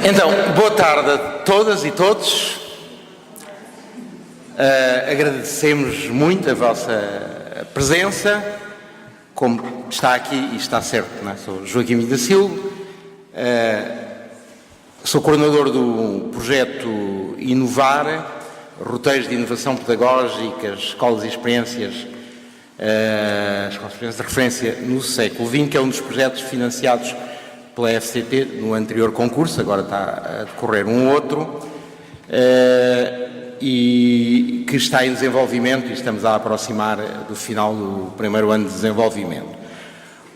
Então, boa tarde a todas e todos. Agradecemos muito a vossa presença. Como está aqui e está certo, não é? Sou Joaquim da Silva, sou coordenador do projeto Inovar, roteiros de inovação pedagógica, escolas e experiências, escolas de referência no século XX, que é um dos projetos financiados pela FCT no anterior concurso, agora está a decorrer um outro, e que está em desenvolvimento e estamos a aproximar do final do primeiro ano de desenvolvimento.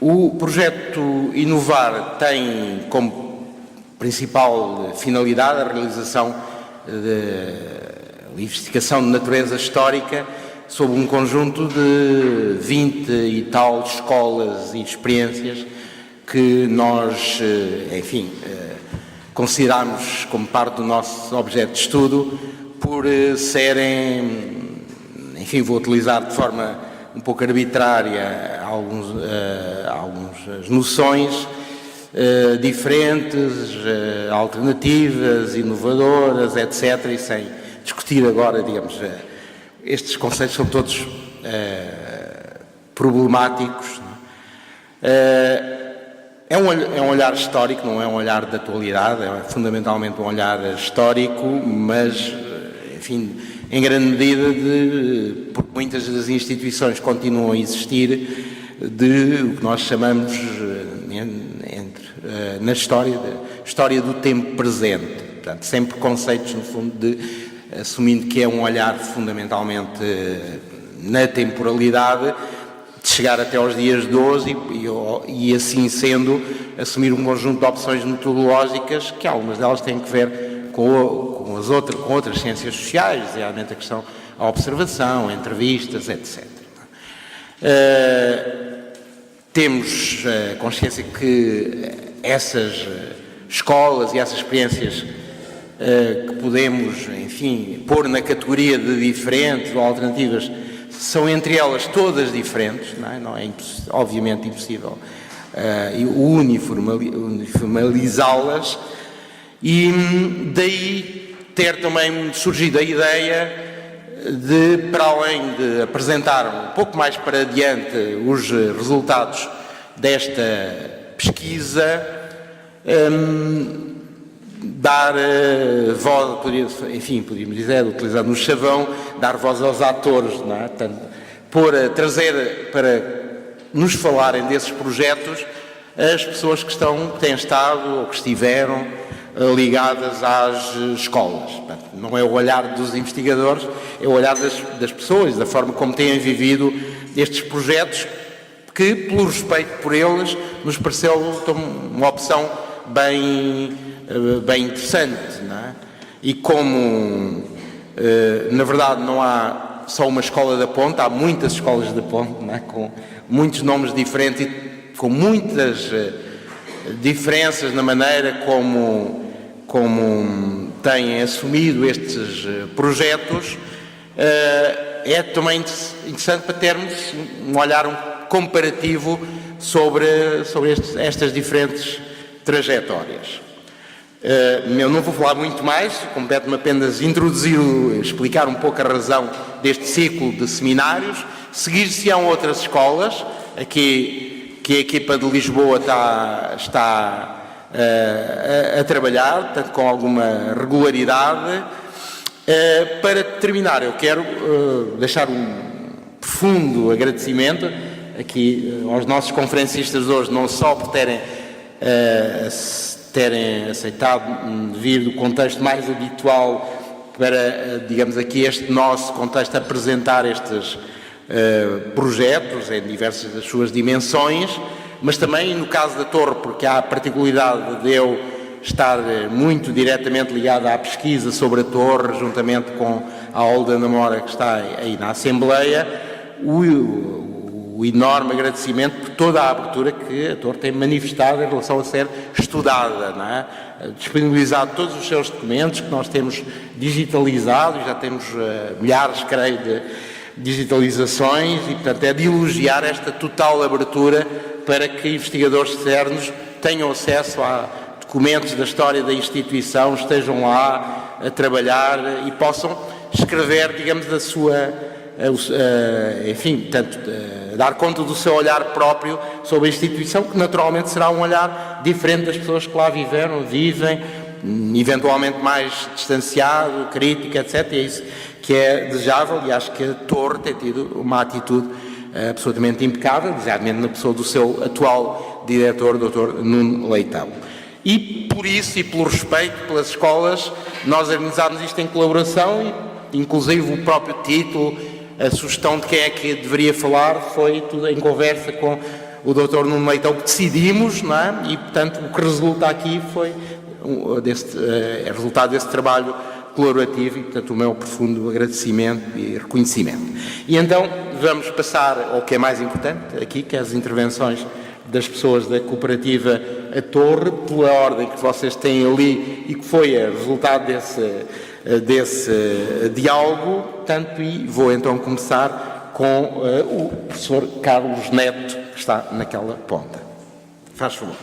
O projeto Inovar tem como principal finalidade a realização de investigação de natureza histórica sobre um conjunto de 20 e tal escolas e experiências que nós, enfim, consideramos como parte do nosso objeto de estudo por serem, enfim, vou utilizar de forma um pouco arbitrária algumas noções diferentes, alternativas, inovadoras, etc. E sem discutir agora, digamos, estes conceitos são todos problemáticos. É um olhar histórico, não é um olhar de atualidade, é fundamentalmente um olhar histórico, mas, enfim, em grande medida, porque muitas das instituições continuam a existir, de o que nós chamamos, na história do tempo presente. Portanto, sem preconceitos, no fundo, assumindo que é um olhar fundamentalmente na temporalidade, de chegar até aos dias de hoje e assim sendo, assumir um conjunto de opções metodológicas que algumas delas têm que ver com outras ciências sociais, realmente a questão da observação, entrevistas, etc. Temos consciência que essas escolas e essas experiências que podemos, enfim, pôr na categoria de diferentes ou alternativas são entre elas todas diferentes, não é obviamente impossível uniformalizá-las, e daí ter também surgido a ideia de, para além de apresentar um pouco mais para adiante os resultados desta pesquisa, dar voz, podíamos dizer, utilizando o chavão, dar voz aos atores, não é? Trazer para nos falarem desses projetos as pessoas que têm estado ou que estiveram ligadas às escolas. Portanto, não é o olhar dos investigadores, é o olhar das pessoas, da forma como têm vivido estes projetos, que, pelo respeito por eles, nos pareceu uma opção bem interessante, não é? E como, na verdade, não há só uma escola da Ponte, há muitas escolas da Ponte, não é? Com muitos nomes diferentes e com muitas diferenças na maneira como têm assumido estes projetos, é também interessante para termos um olhar comparativo sobre estas diferentes trajetórias. Eu não vou falar muito mais, compete-me apenas explicar um pouco a razão deste ciclo de seminários. Seguir-se-ão outras escolas, aqui que a equipa de Lisboa está a trabalhar, portanto, com alguma regularidade. Para terminar, eu quero deixar um profundo agradecimento aqui aos nossos conferencistas de hoje, não só por terem aceitado vir do contexto mais habitual para, digamos aqui, este nosso contexto, apresentar estes projetos em diversas das suas dimensões, mas também no caso da Torre, porque há a particularidade de eu estar muito diretamente ligado à pesquisa sobre a Torre, juntamente com a Olda Namora, que está aí na Assembleia, o enorme agradecimento por toda a abertura que a Torre tem manifestado em relação a ser estudada, não é? Disponibilizado todos os seus documentos que nós temos digitalizado, já temos milhares, creio, de digitalizações, e portanto é de elogiar esta total abertura para que investigadores externos tenham acesso a documentos da história da instituição estejam lá a trabalhar e possam escrever, digamos, da sua, enfim, tanto dar conta do seu olhar próprio sobre a instituição, que naturalmente será um olhar diferente das pessoas que lá viveram, vivem, eventualmente mais distanciado, crítico, etc. E é isso que é desejável, e acho que a Torre tem tido uma atitude absolutamente impecável, designadamente na pessoa do seu atual diretor, Dr. Nuno Leitão. E por isso, e pelo respeito pelas escolas, nós organizámos isto em colaboração, e inclusive o próprio título, a sugestão de quem é que deveria falar, foi tudo em conversa com o Dr. Nuno Leitão, que decidimos, não é? E portanto o que resulta aqui foi resultado desse trabalho colaborativo, e portanto o meu profundo agradecimento e reconhecimento. E então vamos passar ao que é mais importante aqui, que é as intervenções das pessoas da cooperativa A Torre, pela ordem que vocês têm ali e que foi resultado desse diálogo. Portanto, e vou então começar com o professor Carlos Neto, que está naquela ponta. Faz favor.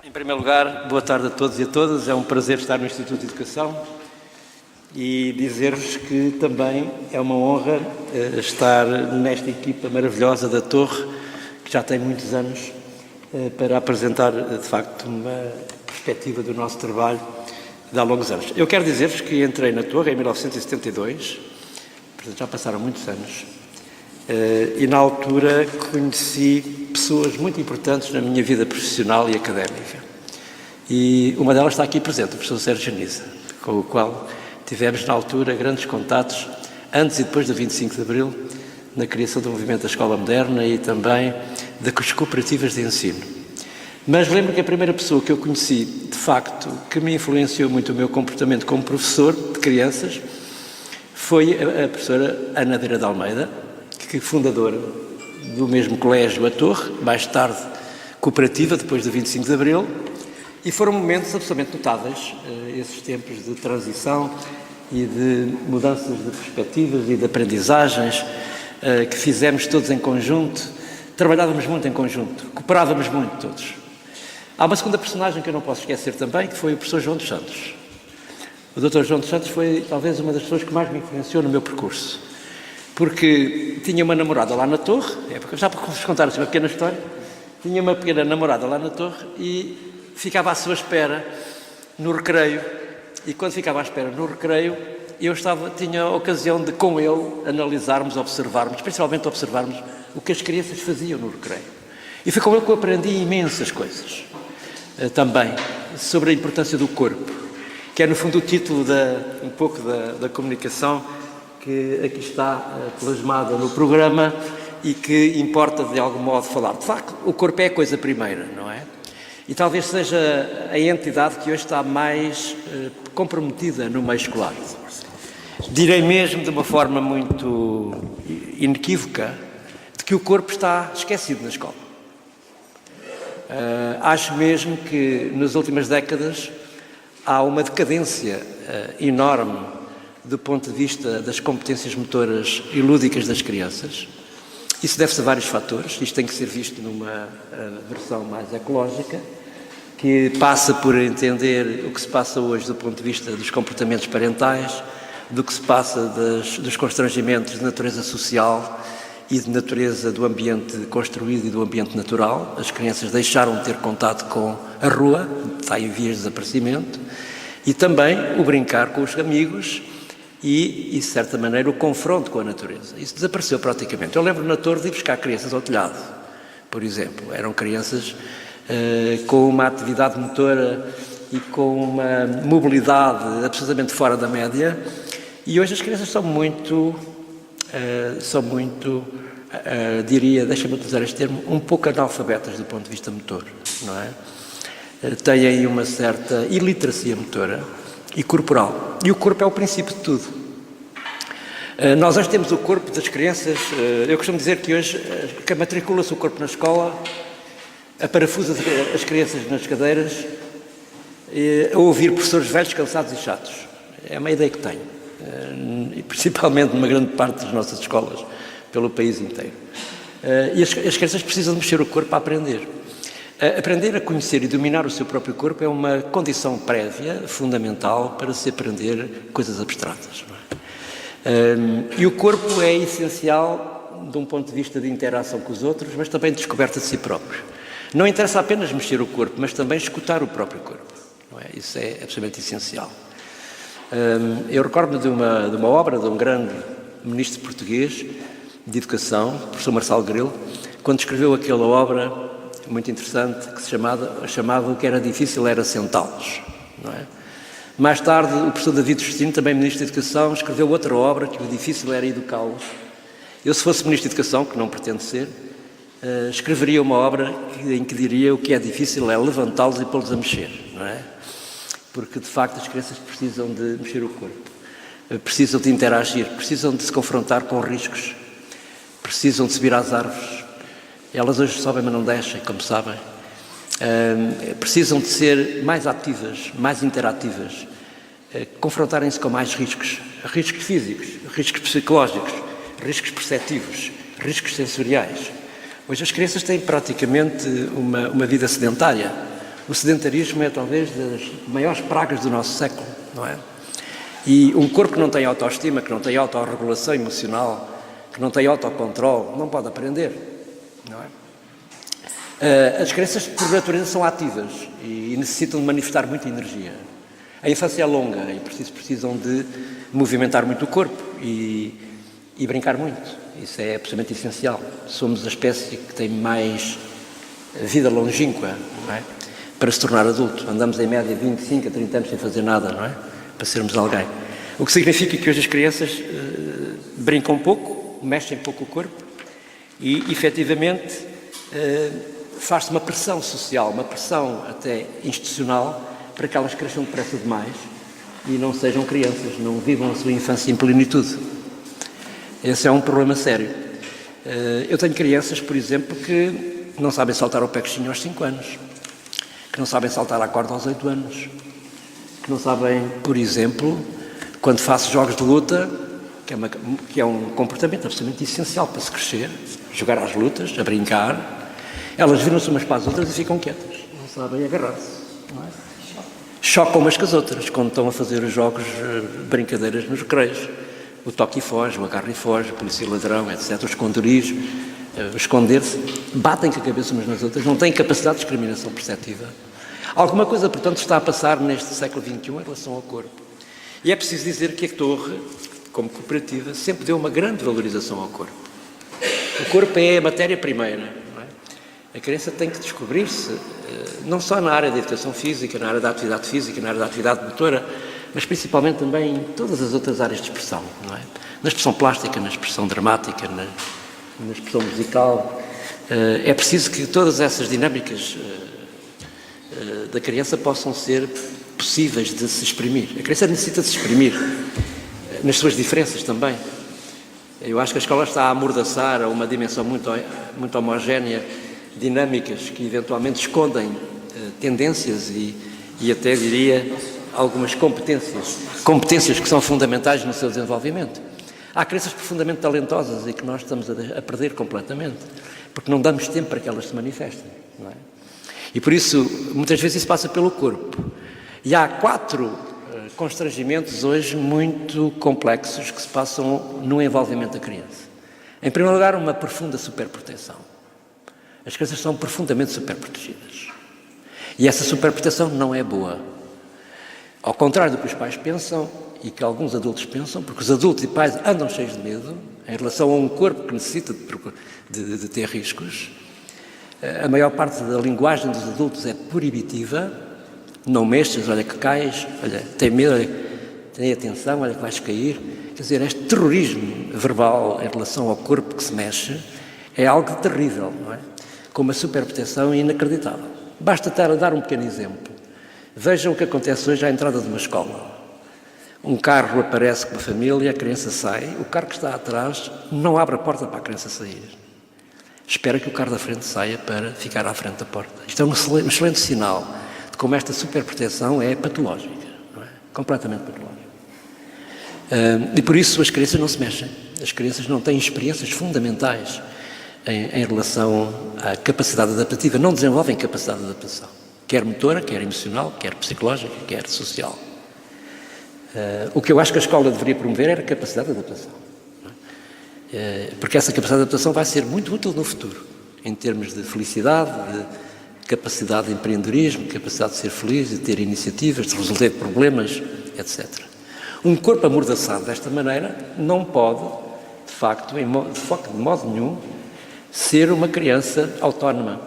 Em primeiro lugar, boa tarde a todos e a todas. É um prazer estar no Instituto de Educação e dizer-vos que também é uma honra estar nesta equipa maravilhosa da Torre, que já tem muitos anos, para apresentar, de facto, uma perspectiva do nosso trabalho de há longos anos. Eu quero dizer-vos que entrei na Torre em 1972, portanto já passaram muitos anos, e na altura conheci pessoas muito importantes na minha vida profissional e académica. E uma delas está aqui presente, o professor Sérgio Nisa, com o qual tivemos na altura grandes contatos, antes e depois do 25 de Abril, na criação do movimento da Escola Moderna e também das cooperativas de ensino. Mas lembro que a primeira pessoa que eu conheci, de facto, que me influenciou muito o meu comportamento como professor de crianças, foi a professora Ana Deira de Almeida, que é fundadora do mesmo colégio A Torre, mais tarde cooperativa, depois do 25 de Abril, e foram momentos absolutamente notáveis, esses tempos de transição e de mudanças de perspectivas e de aprendizagens que fizemos todos em conjunto, trabalhávamos muito em conjunto, cooperávamos muito todos. Há uma segunda personagem que eu não posso esquecer também, que foi o professor João dos Santos. O Dr. João dos Santos foi talvez uma das pessoas que mais me influenciou no meu percurso, porque tinha uma namorada lá na Torre, já para vos contar assim uma pequena história, tinha uma pequena namorada lá na Torre e ficava à sua espera no recreio, e quando ficava à espera no recreio, eu tinha a ocasião de, com ele, analisarmos, observarmos, principalmente observarmos o que as crianças faziam no recreio. E foi com ele que eu aprendi imensas coisas, também, sobre a importância do corpo, que é no fundo o título um pouco da comunicação que aqui está plasmada no programa e que importa de algum modo falar. De facto, o corpo é a coisa primeira, não é? E talvez seja a entidade que hoje está mais comprometida no meio escolar. Direi mesmo de uma forma muito inequívoca de que o corpo está esquecido na escola. Acho mesmo que nas últimas décadas há uma decadência enorme do ponto de vista das competências motoras e lúdicas das crianças. Isso deve-se a vários fatores. Isto tem que ser visto numa versão mais ecológica, que passa por entender o que se passa hoje do ponto de vista dos comportamentos parentais, do que se passa dos constrangimentos de natureza social e de natureza do ambiente construído e do ambiente natural. As crianças deixaram de ter contato com a rua, está em vias de desaparecimento, e também o brincar com os amigos e, de certa maneira, o confronto com a natureza. Isso desapareceu praticamente. Eu lembro na Torre de ir buscar crianças ao telhado, por exemplo. Eram crianças com uma atividade motora e com uma mobilidade absolutamente fora da média, e hoje as crianças são muito, diria, deixa-me utilizar este termo, um pouco analfabetas do ponto de vista motor, não é? Têm uma certa iliteracia motora e corporal. E o corpo é o princípio de tudo. Nós hoje temos o corpo das crianças, eu costumo dizer que hoje que matricula-se o corpo na escola, aparafusa as crianças nas cadeiras, a ouvir professores velhos, cansados e chatos. É uma ideia que tenho, e principalmente numa grande parte das nossas escolas, pelo país inteiro. E as crianças precisam de mexer o corpo para aprender. Aprender a conhecer e dominar o seu próprio corpo é uma condição prévia, fundamental, para se aprender coisas abstratas. Não é? E o corpo é essencial de um ponto de vista de interação com os outros, mas também de descoberta de si próprio. Não interessa apenas mexer o corpo, mas também escutar o próprio corpo. Não é? Isso é absolutamente essencial. Eu recordo-me de uma obra de um grande ministro português de Educação, o professor Marçal Grilo, quando escreveu aquela obra muito interessante que se chamava O que era difícil era sentá-los. Não é? Mais tarde, o professor David Justino, também ministro da Educação, escreveu outra obra que o difícil era educá-los. Eu, se fosse ministro da Educação, que não pretendo ser, escreveria uma obra em que diria o que é difícil é levantá-los e pô-los a mexer, não é? Porque, de facto, as crianças precisam de mexer o corpo, precisam de interagir, precisam de se confrontar com riscos, precisam de subir às árvores. Elas hoje sobem, mas não descem, como sabem. Precisam de ser mais ativas, mais interativas, confrontarem-se com mais riscos físicos, riscos psicológicos, riscos perceptivos, riscos sensoriais. Hoje as crianças têm praticamente uma vida sedentária. O sedentarismo é talvez das maiores pragas do nosso século, não é? E um corpo que não tem autoestima, que não tem autorregulação emocional, que não tem autocontrole, não pode aprender, não é? As crianças, por natureza, são ativas e necessitam de manifestar muita energia. A infância é longa e precisam de movimentar muito o corpo e brincar muito. Isso é absolutamente essencial. Somos a espécie que tem mais vida longínqua, não é? Para se tornar adulto. Andamos em média 25 a 30 anos sem fazer nada, não é? Para sermos alguém. O que significa que hoje as crianças brincam pouco, mexem pouco o corpo e, efetivamente, faz-se uma pressão social, uma pressão até institucional para que elas cresçam depressa demais e não sejam crianças, não vivam a sua infância em plenitude. Esse é um problema sério. Eu tenho crianças, por exemplo, que não sabem saltar ao pé coxinho aos 5 anos, que não sabem saltar à corda aos 8 anos, que não sabem, por exemplo, quando faço jogos de luta, que é um comportamento absolutamente essencial para se crescer, jogar às lutas, a brincar, elas viram-se umas para as outras e ficam quietas, não sabem agarrar-se, não é? Chocam umas com as outras quando estão a fazer os jogos, brincadeiras nos recreios. O toque e foge, o agarre e foge, a polícia e ladrão, etc. O esconderijo, o esconder-se, batem com a cabeça umas nas outras, não têm capacidade de discriminação perceptiva. Alguma coisa, portanto, está a passar neste século XXI em relação ao corpo. E é preciso dizer que a Torre, como cooperativa, sempre deu uma grande valorização ao corpo. O corpo é a matéria primeira, não é? A criança tem que descobrir-se, não só na área da educação física, na área da atividade física, na área da atividade motora, mas principalmente também em todas as outras áreas de expressão, não é? Na expressão plástica, na expressão dramática, na expressão musical. É preciso que todas essas dinâmicas da criança possam ser possíveis de se exprimir. A criança necessita de se exprimir nas suas diferenças também. Eu acho que a escola está a amordaçar a uma dimensão muito homogénea, dinâmicas que eventualmente escondem tendências e até diria algumas competências que são fundamentais no seu desenvolvimento. Há crianças profundamente talentosas e que nós estamos a perder completamente, porque não damos tempo para que elas se manifestem, não é? E por isso, muitas vezes isso passa pelo corpo. E há 4 constrangimentos hoje muito complexos que se passam no envolvimento da criança. Em primeiro lugar, uma profunda superproteção. As crianças são profundamente superprotegidas. E essa superproteção não é boa. Ao contrário do que os pais pensam e que alguns adultos pensam, porque os adultos e pais andam cheios de medo em relação a um corpo que necessita de ter riscos. A maior parte da linguagem dos adultos é proibitiva. Não mexas, olha que cais, olha, tem medo, olha, tem atenção, olha que vais cair. Quer dizer, este terrorismo verbal em relação ao corpo que se mexe é algo terrível, não é? Com uma superproteção inacreditável. Basta estar a dar um pequeno exemplo. Vejam o que acontece hoje à entrada de uma escola. Um carro aparece com a família, a criança sai, o carro que está atrás não abre a porta para a criança sair. Espera que o carro da frente saia para ficar à frente da porta. Isto é um excelente sinal de como esta superproteção é patológica, não é? Completamente patológica. E por isso as crianças não se mexem. As crianças não têm experiências fundamentais em relação à capacidade adaptativa, não desenvolvem capacidade de adaptação, quer motora, quer emocional, quer psicológica, quer social. O que eu acho que a escola deveria promover era a capacidade de adaptação, porque essa capacidade de adaptação vai ser muito útil no futuro, em termos de felicidade, de capacidade de empreendedorismo, capacidade de ser feliz, de ter iniciativas, de resolver problemas, etc. Um corpo amordaçado desta maneira não pode, de facto, de modo nenhum, ser uma criança autónoma.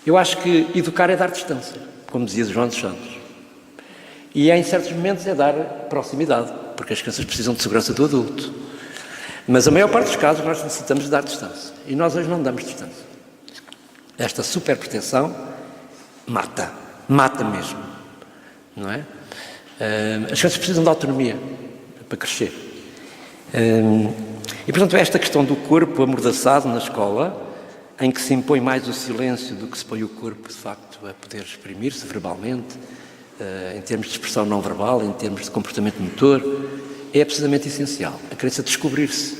Eu acho que educar é dar distância, como dizia João dos Santos. E em certos momentos é dar proximidade, porque as crianças precisam de segurança do adulto. Mas a maior parte dos casos nós necessitamos de dar distância. E nós hoje não damos distância. Esta superproteção mata mesmo, não é? As crianças precisam de autonomia para crescer. E, portanto, esta questão do corpo amordaçado na escola, em que se impõe mais o silêncio do que se põe o corpo, de facto, a poder exprimir-se verbalmente, em termos de expressão não verbal, em termos de comportamento motor, é precisamente essencial. A criança descobrir-se,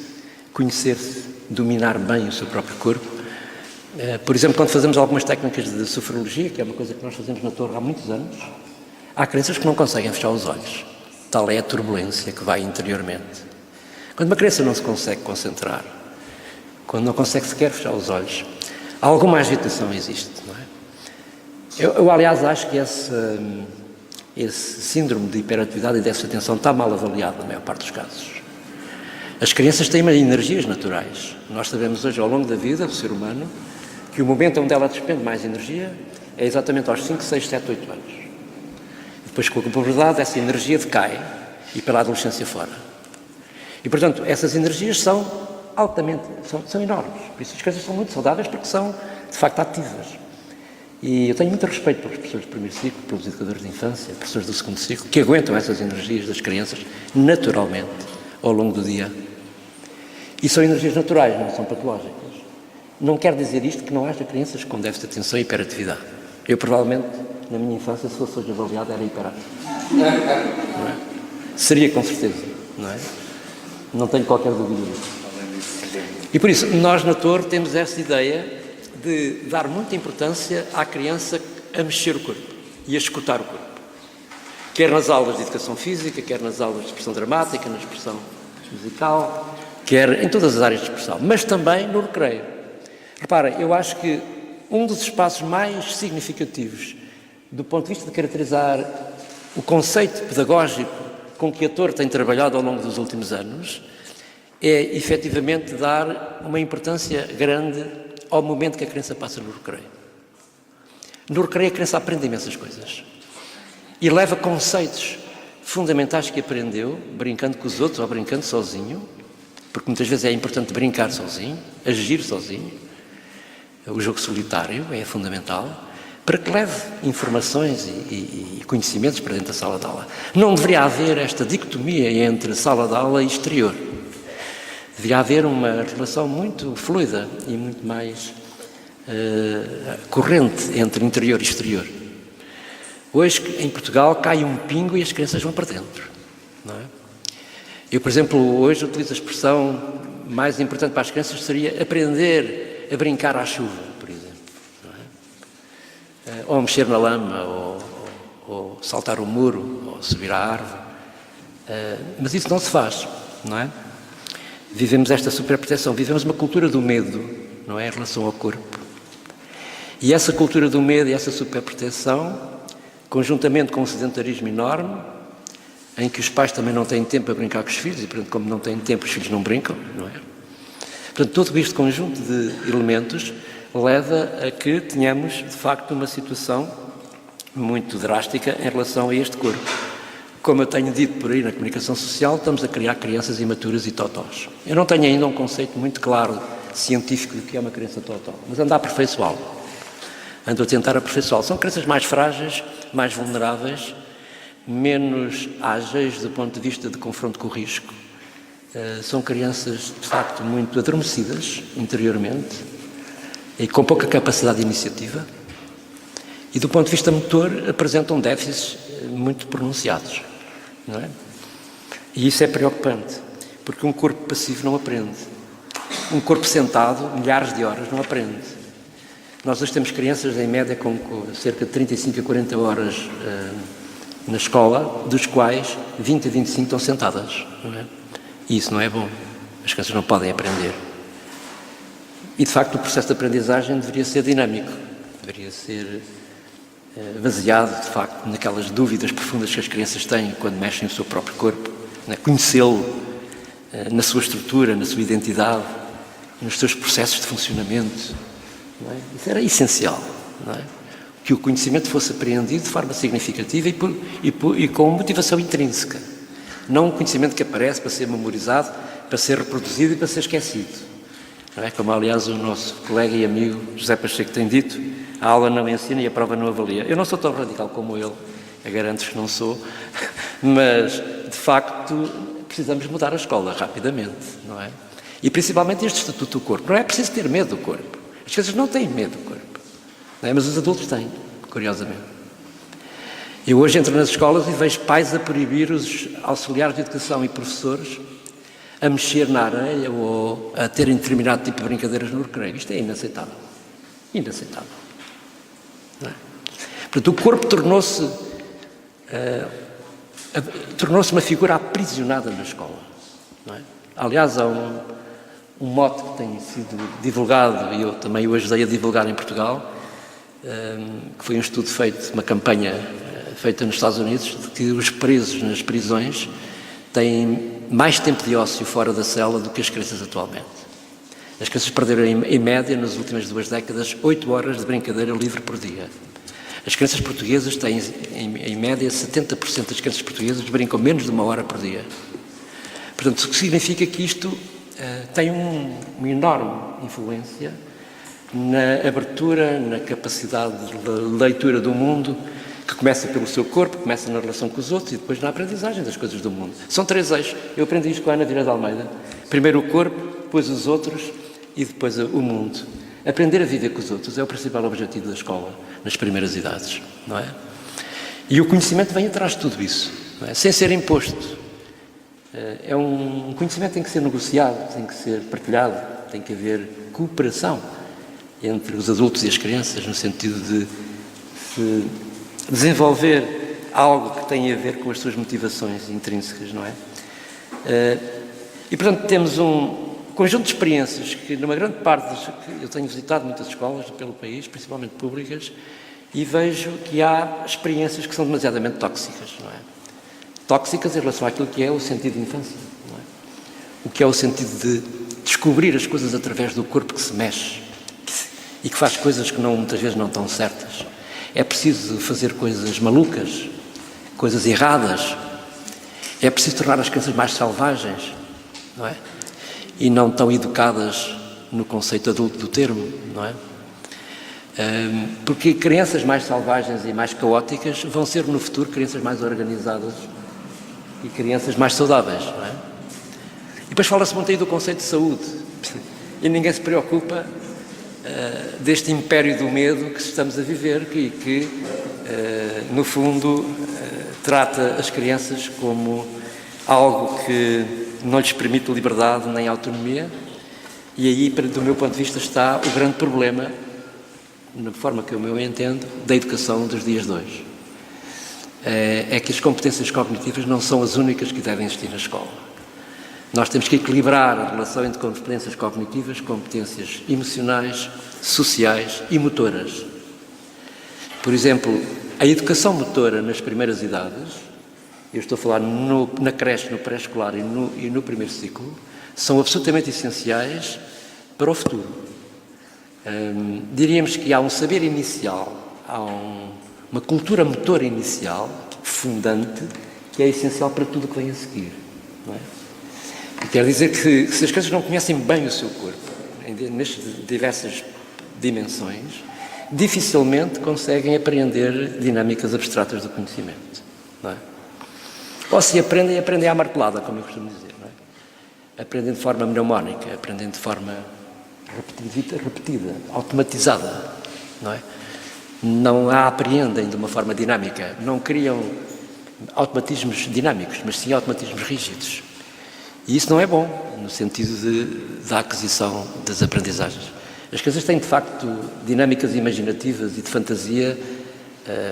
conhecer-se, dominar bem o seu próprio corpo. Por exemplo, quando fazemos algumas técnicas de sofrologia, que é uma coisa que nós fazemos na Torre há muitos anos, há crianças que não conseguem fechar os olhos. Tal é a turbulência que vai interiormente. Quando uma criança não se consegue concentrar, quando não consegue sequer fechar os olhos, alguma agitação existe, não é? Eu aliás, acho que esse síndrome de hiperatividade e déficit de atenção está mal avaliado na maior parte dos casos. As crianças têm energias naturais. Nós sabemos hoje, ao longo da vida do ser humano, que o momento onde ela despende mais energia é exatamente aos 5, 6, 7, 8 anos. Depois, com a puberdade, essa energia decai e pela adolescência fora. E, portanto, essas energias são altamente, são enormes. Por isso as crianças são muito saudáveis porque são, de facto, ativas. E eu tenho muito respeito pelos professores do primeiro ciclo, pelos educadores de infância, professores do segundo ciclo, que aguentam essas energias das crianças naturalmente ao longo do dia. E são energias naturais, não são patológicas. Não quer dizer isto que não haja crianças com déficit de atenção e hiperatividade. Eu, provavelmente, na minha infância, se fosse hoje avaliado, era hiperativo. Não é? Seria, com certeza, não é? Não tenho qualquer dúvida disso. E por isso, nós na Torre temos essa ideia de dar muita importância à criança a mexer o corpo e a escutar o corpo. Quer nas aulas de educação física, quer nas aulas de expressão dramática, na expressão musical, quer em todas as áreas de expressão, mas também no recreio. Repara, eu acho que um dos espaços mais significativos do ponto de vista de caracterizar o conceito pedagógico com que a Torre tem trabalhado ao longo dos últimos anos é, efetivamente, dar uma importância grande ao momento que a criança passa no recreio. No recreio a criança aprende imensas coisas e leva conceitos fundamentais que aprendeu, brincando com os outros ou brincando sozinho, porque muitas vezes é importante brincar sozinho, agir sozinho. O jogo solitário é fundamental para que leve informações e conhecimentos para dentro da sala de aula. Não deveria haver esta dicotomia entre sala de aula e exterior. Deveria haver uma relação muito fluida e muito mais corrente entre interior e exterior. Hoje, em Portugal, cai um pingo e as crianças vão para dentro, não é? Eu, por exemplo, hoje utilizo a expressão mais importante para as crianças seria aprender a brincar à chuva, por exemplo, não é? Ou mexer na lama, ou saltar o muro, ou subir à árvore. Mas isso não se faz, não é? Vivemos esta superproteção, vivemos uma cultura do medo, não é, em relação ao corpo. E essa cultura do medo e essa superproteção, conjuntamente com um sedentarismo enorme, em que os pais também não têm tempo para brincar com os filhos, e, portanto, como não têm tempo, os filhos não brincam, não é? Portanto, todo este conjunto de elementos leva a que tenhamos, de facto, uma situação muito drástica em relação a este corpo. Como eu tenho dito por aí na comunicação social, estamos a criar crianças imaturas e totós. Eu não tenho ainda um conceito muito claro, científico, do que é uma criança totó, mas ando a aperfeiçoá-lo. Ando a tentar aperfeiçoá-lo. São crianças mais frágeis, mais vulneráveis, menos ágeis do ponto de vista de confronto com o risco. São crianças, de facto, muito adormecidas interiormente e com pouca capacidade de iniciativa. E do ponto de vista motor apresentam déficits muito pronunciados, não é? E isso é preocupante, porque um corpo passivo não aprende. Um corpo sentado, milhares de horas, não aprende. Nós hoje temos crianças, em média, com cerca de 35 a 40 horas na escola, dos quais 20 a 25 estão sentadas. Não é? E isso não é bom. As crianças não podem aprender. E, de facto, o processo de aprendizagem deveria ser dinâmico. Deveria ser baseado, de facto, naquelas dúvidas profundas que as crianças têm quando mexem no seu próprio corpo. Né? Conhecê-lo na sua estrutura, na sua identidade, nos seus processos de funcionamento. Não é? Isso era essencial. Não é? Que o conhecimento fosse apreendido de forma significativa e com motivação intrínseca. Não um conhecimento que aparece para ser memorizado, para ser reproduzido e para ser esquecido. Não é? Como, aliás, o nosso colega e amigo José Pacheco tem dito, a aula não ensina e a prova não avalia. Eu não sou tão radical como ele, eu garanto que não sou, mas, de facto, precisamos mudar a escola rapidamente, não é? E, principalmente, este Estatuto do Corpo. Não é preciso ter medo do corpo. As crianças não têm medo do corpo, não é? Mas os adultos têm, curiosamente. Eu hoje entro nas escolas e vejo pais a proibir os auxiliares de educação e professores a mexer na areia ou a terem determinado tipo de brincadeiras no recreio. Isto é inaceitável. Inaceitável. Não é? Portanto, o corpo tornou-se uma figura aprisionada na escola. Não é? Aliás, há um mote que tem sido divulgado, e eu também o ajudei a divulgar em Portugal, que foi um estudo feito, uma campanha feita nos Estados Unidos, de que os presos nas prisões têm mais tempo de ócio fora da cela do que as crianças atualmente. As crianças perderam, em média, nas últimas 2 décadas, 8 horas de brincadeira livre por dia. As crianças portuguesas têm, em média, 70% das crianças portuguesas brincam menos de 1 hora por dia. Portanto, o que significa que isto tem uma enorme influência na abertura, na capacidade de leitura do mundo, que começa pelo seu corpo, começa na relação com os outros e depois na aprendizagem das coisas do mundo. São 3 eixos. Eu aprendi isto com a Ana Vieira de Almeida. Primeiro o corpo, depois os outros e depois o mundo. Aprender a viver com os outros é o principal objetivo da escola, nas primeiras idades, não é? E o conhecimento vem atrás de tudo isso, não é? Sem ser imposto. É um conhecimento que tem que ser negociado, tem que ser partilhado, tem que haver cooperação entre os adultos e as crianças, no sentido de se desenvolver algo que tem a ver com as suas motivações intrínsecas, não é? E, portanto, temos um conjunto de experiências que, numa grande parte eu tenho visitado muitas escolas pelo país, principalmente públicas, e vejo que há experiências que são demasiadamente tóxicas, não é? Tóxicas em relação àquilo que é o sentido de infância, não é? O que é o sentido de descobrir as coisas através do corpo que se mexe e que faz coisas que muitas vezes não estão certas. É preciso fazer coisas malucas, coisas erradas. É preciso tornar as crianças mais selvagens, não é? E não tão educadas no conceito adulto do termo, não é? Porque crianças mais selvagens e mais caóticas vão ser no futuro crianças mais organizadas e crianças mais saudáveis, não é? E depois fala-se muito aí do conceito de saúde e ninguém se preocupa deste império do medo que estamos a viver e que no fundo, trata as crianças como algo que não lhes permite liberdade nem autonomia, e aí, do meu ponto de vista, está o grande problema, na forma que eu entendo, da educação dos dias de hoje. É que as competências cognitivas não são as únicas que devem existir na escola. Nós temos que equilibrar a relação entre competências cognitivas, competências emocionais, sociais e motoras. Por exemplo, a educação motora nas primeiras idades, eu estou a falar na creche, no pré-escolar e no primeiro ciclo, são absolutamente essenciais para o futuro. Diríamos que há um saber inicial, há uma cultura motora inicial, fundante, que é essencial para tudo o que vem a seguir, não é? E quer dizer que se as crianças não conhecem bem o seu corpo, nestas diversas dimensões, dificilmente conseguem apreender dinâmicas abstratas do conhecimento, não é? Ou se aprendem à martelada, como eu costumo dizer, não é? Aprendem de forma mnemónica, aprendem de forma repetida, automatizada, não é? Não a apreendem de uma forma dinâmica, não criam automatismos dinâmicos, mas sim automatismos rígidos. E isso não é bom, no sentido da aquisição das aprendizagens. As crianças têm, de facto, dinâmicas imaginativas e de fantasia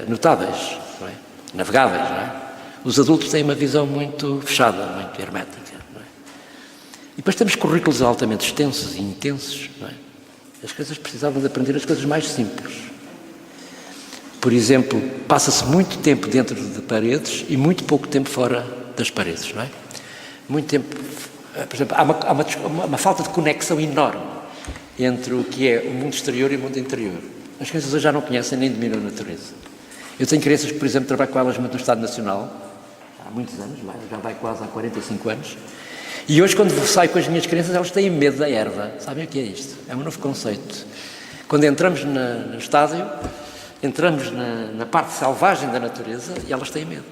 notáveis, não é? Navegáveis, não é? Os adultos têm uma visão muito fechada, muito hermética, não é? E depois temos currículos altamente extensos e intensos, não é? As crianças precisavam de aprender as coisas mais simples. Por exemplo, passa-se muito tempo dentro de paredes e muito pouco tempo fora das paredes, não é? Muito tempo, por exemplo, há uma falta de conexão enorme entre o que é o mundo exterior e o mundo interior. As crianças hoje já não conhecem nem dominam a natureza. Eu tenho crianças que, por exemplo, trabalho com elas no Estado Nacional, há muitos anos, já vai quase há 45 anos, e hoje quando saio com as minhas crianças elas têm medo da erva. Sabem o que é isto? É um novo conceito. Quando entramos no estádio, entramos na parte selvagem da natureza e elas têm medo.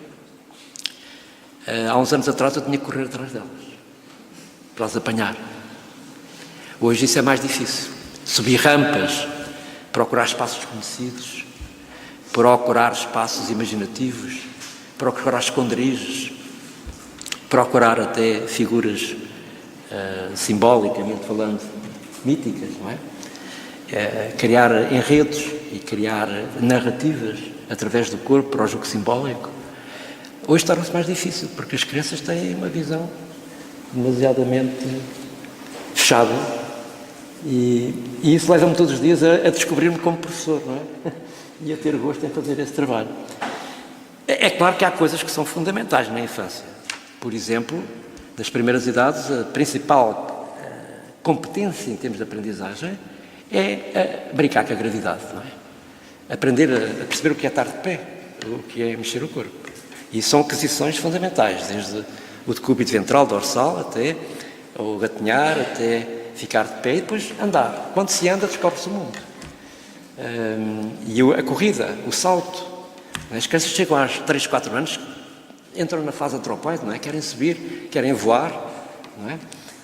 Há uns anos atrás eu tinha que correr atrás delas, para as apanhar. Hoje isso é mais difícil. Subir rampas, procurar espaços desconhecidos, procurar espaços imaginativos, procurar esconderijos, procurar até figuras simbolicamente falando, míticas, não é? Criar enredos e criar narrativas através do corpo para o jogo simbólico. Hoje torna-se mais difícil, porque as crianças têm uma visão demasiadamente fechada e isso leva-me todos os dias a descobrir-me como professor, não é? E a ter gosto em fazer esse trabalho. É claro que há coisas que são fundamentais na infância. Por exemplo, nas primeiras idades, a principal competência em termos de aprendizagem é brincar com a gravidade, não é? Aprender a perceber o que é estar de pé, o que é mexer o corpo. E são aquisições fundamentais, desde o decúbito ventral, dorsal, até o gatinhar, até ficar de pé e depois andar. Quando se anda, descobre-se o mundo. E a corrida, o salto. As crianças chegam aos 3, 4 anos, entram na fase antropóide, não é? Querem subir, querem voar, não é?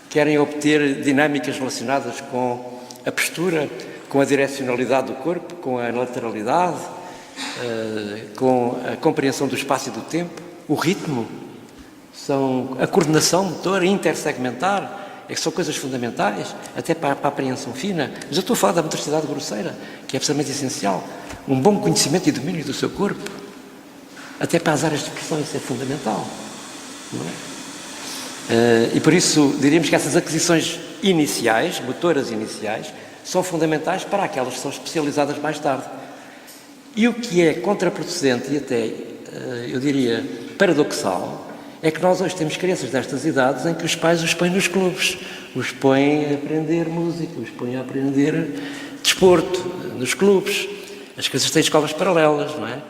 Querem obter dinâmicas relacionadas com a postura, com a direcionalidade do corpo, com a lateralidade, com a compreensão do espaço e do tempo, o ritmo, a coordenação motora, intersegmentar, que são coisas fundamentais, até para a apreensão fina. Mas eu estou a falar da motricidade grosseira, que é absolutamente essencial. Um bom conhecimento e domínio do seu corpo, até para as áreas de expressão, isso é fundamental, não é? E por isso diríamos que essas aquisições iniciais, motoras iniciais, são fundamentais para aquelas que são especializadas mais tarde. E o que é contraproducente e até, eu diria, paradoxal, é que nós hoje temos crianças destas idades em que os pais os põem nos clubes, os põem a aprender música, os põem a aprender desporto, nos clubes. As crianças têm escolas paralelas, não é?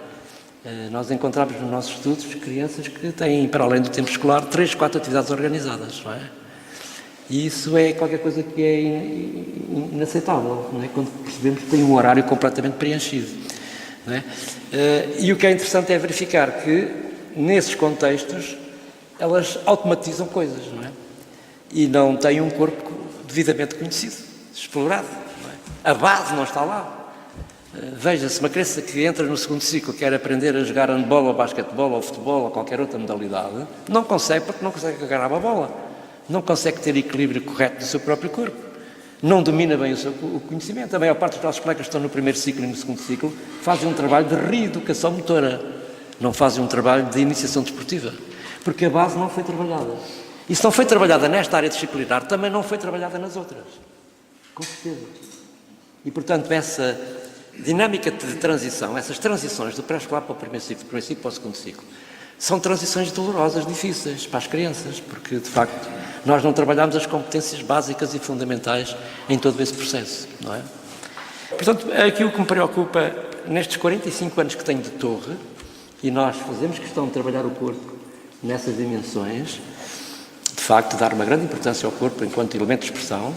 Nós encontramos nos nossos estudos crianças que têm, para além do tempo escolar, 3, 4 atividades organizadas, não é? E isso é qualquer coisa que é inaceitável, não é? Quando percebemos que tem um horário completamente preenchido, não é? E o que é interessante é verificar que, nesses contextos, elas automatizam coisas, não é? E não têm um corpo devidamente conhecido, explorado, não é? A base não está lá. Veja-se, uma criança que entra no segundo ciclo, quer aprender a jogar handball ou basquetebol ou futebol ou qualquer outra modalidade, não consegue porque não consegue agarrar uma bola, não consegue ter equilíbrio correto do seu próprio corpo, não domina bem o conhecimento. A maior parte dos nossos colegas que estão no primeiro ciclo e no segundo ciclo fazem um trabalho de reeducação motora, não fazem um trabalho de iniciação desportiva, porque a base não foi trabalhada. E se não foi trabalhada nesta área disciplinar, também não foi trabalhada nas outras, com certeza. E, portanto, essa dinâmica de transição, essas transições do pré-escolar para o primeiro ciclo para o segundo ciclo, são transições dolorosas, difíceis para as crianças, porque, de facto, nós não trabalhamos as competências básicas e fundamentais em todo esse processo, não é? Portanto, aquilo que me preocupa nestes 45 anos que tenho de torre, e nós fazemos questão de trabalhar o corpo nessas dimensões, de facto, dar uma grande importância ao corpo enquanto elemento de expressão,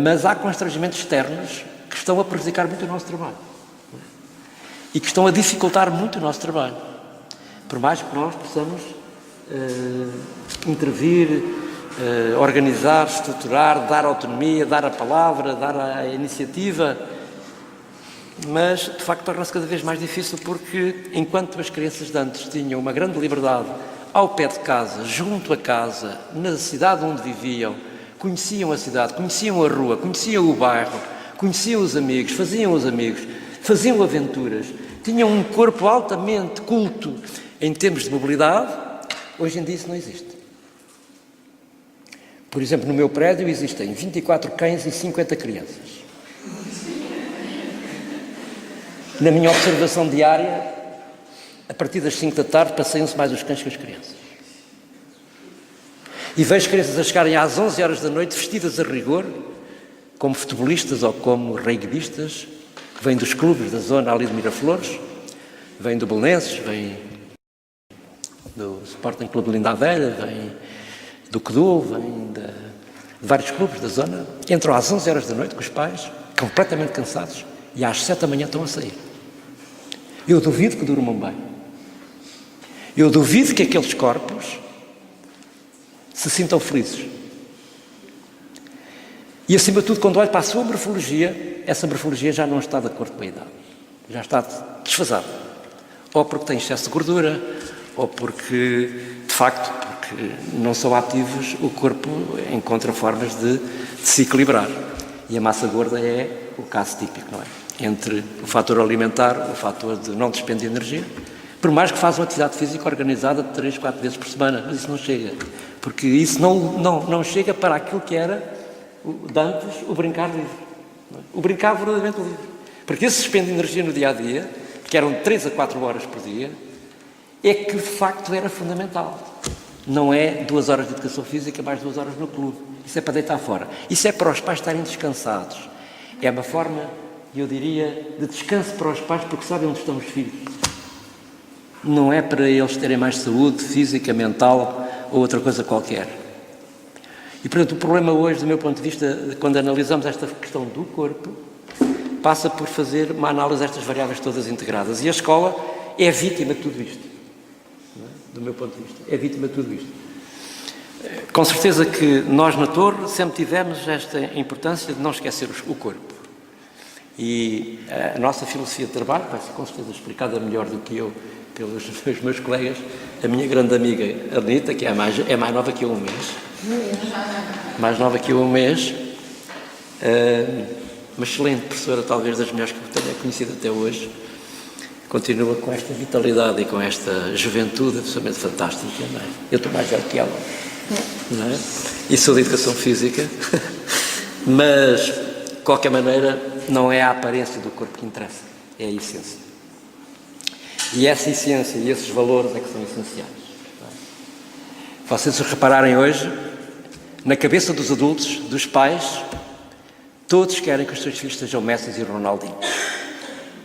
mas há constrangimentos externos que estão a prejudicar muito o nosso trabalho e que estão a dificultar muito o nosso trabalho. Por mais que nós possamos intervir, organizar, estruturar, dar autonomia, dar a palavra, dar a iniciativa, mas de facto torna-se cada vez mais difícil porque enquanto as crianças de antes tinham uma grande liberdade ao pé de casa, junto a casa, na cidade onde viviam, conheciam a cidade, conheciam a rua, conheciam o bairro, conheciam os amigos, faziam aventuras, tinham um corpo altamente culto em termos de mobilidade. Hoje em dia isso não existe. Por exemplo, no meu prédio existem 24 cães e 50 crianças. Na minha observação diária, a partir das 5 da tarde, passeiam-se mais os cães que as crianças. E vejo crianças a chegarem às 11 horas da noite vestidas a rigor, como futebolistas ou como rugbyistas, que vêm dos clubes da zona ali de Miraflores, vêm do Belenenses, vêm do Sporting Clube de Linda a Velha, vêm do CDU, vêm de vários clubes da zona, entram às 11 horas da noite com os pais, completamente cansados, e às 7 da manhã estão a sair. Eu duvido que durmam bem. Eu duvido que aqueles corpos se sintam felizes. E, acima de tudo, quando olho para a sua morfologia, essa morfologia já não está de acordo com a idade. Já está desfasada. Ou porque tem excesso de gordura, ou porque, de facto, porque não são ativos, o corpo encontra formas de se equilibrar. E a massa gorda é o caso típico, não é? Entre o fator alimentar, o fator de não despender de energia, por mais que façam atividade física organizada 3, 4 vezes por semana, mas isso não chega. Porque isso não chega para aquilo que era de antes o brincar livre. O brincar verdadeiramente livre. Porque esse despende de energia no dia-a-dia, que eram 3 a 4 horas por dia, é que de facto era fundamental. Não é 2 horas de educação física mais 2 horas no clube. Isso é para deitar fora. Isso é para os pais estarem descansados. É uma forma, eu diria, de descanso para os pais porque sabem onde estão os filhos. Não é para eles terem mais saúde física, mental ou outra coisa qualquer. E, portanto, o problema hoje, do meu ponto de vista, quando analisamos esta questão do corpo, passa por fazer uma análise destas variáveis todas integradas. E a escola é vítima de tudo isto. Não é? Do meu ponto de vista, é vítima de tudo isto. Com certeza que nós, na Torre, sempre tivemos esta importância de não esquecer o corpo. E a nossa filosofia de trabalho vai ser, com certeza, explicada melhor do que eu pelos meus colegas. A minha grande amiga Anitta, que é mais nova que eu um mês, uma excelente professora, talvez das melhores que eu tenha conhecido até hoje, continua com esta vitalidade e com esta juventude absolutamente fantástica, não é? Eu estou mais velho que ela, não é? E sou de educação física, mas, de qualquer maneira, não é a aparência do corpo que interessa, é a essência. E essa essência e esses valores é que são essenciais. Não é? Vocês se repararem hoje, na cabeça dos adultos, dos pais, todos querem que os seus filhos sejam Messi e Ronaldinho.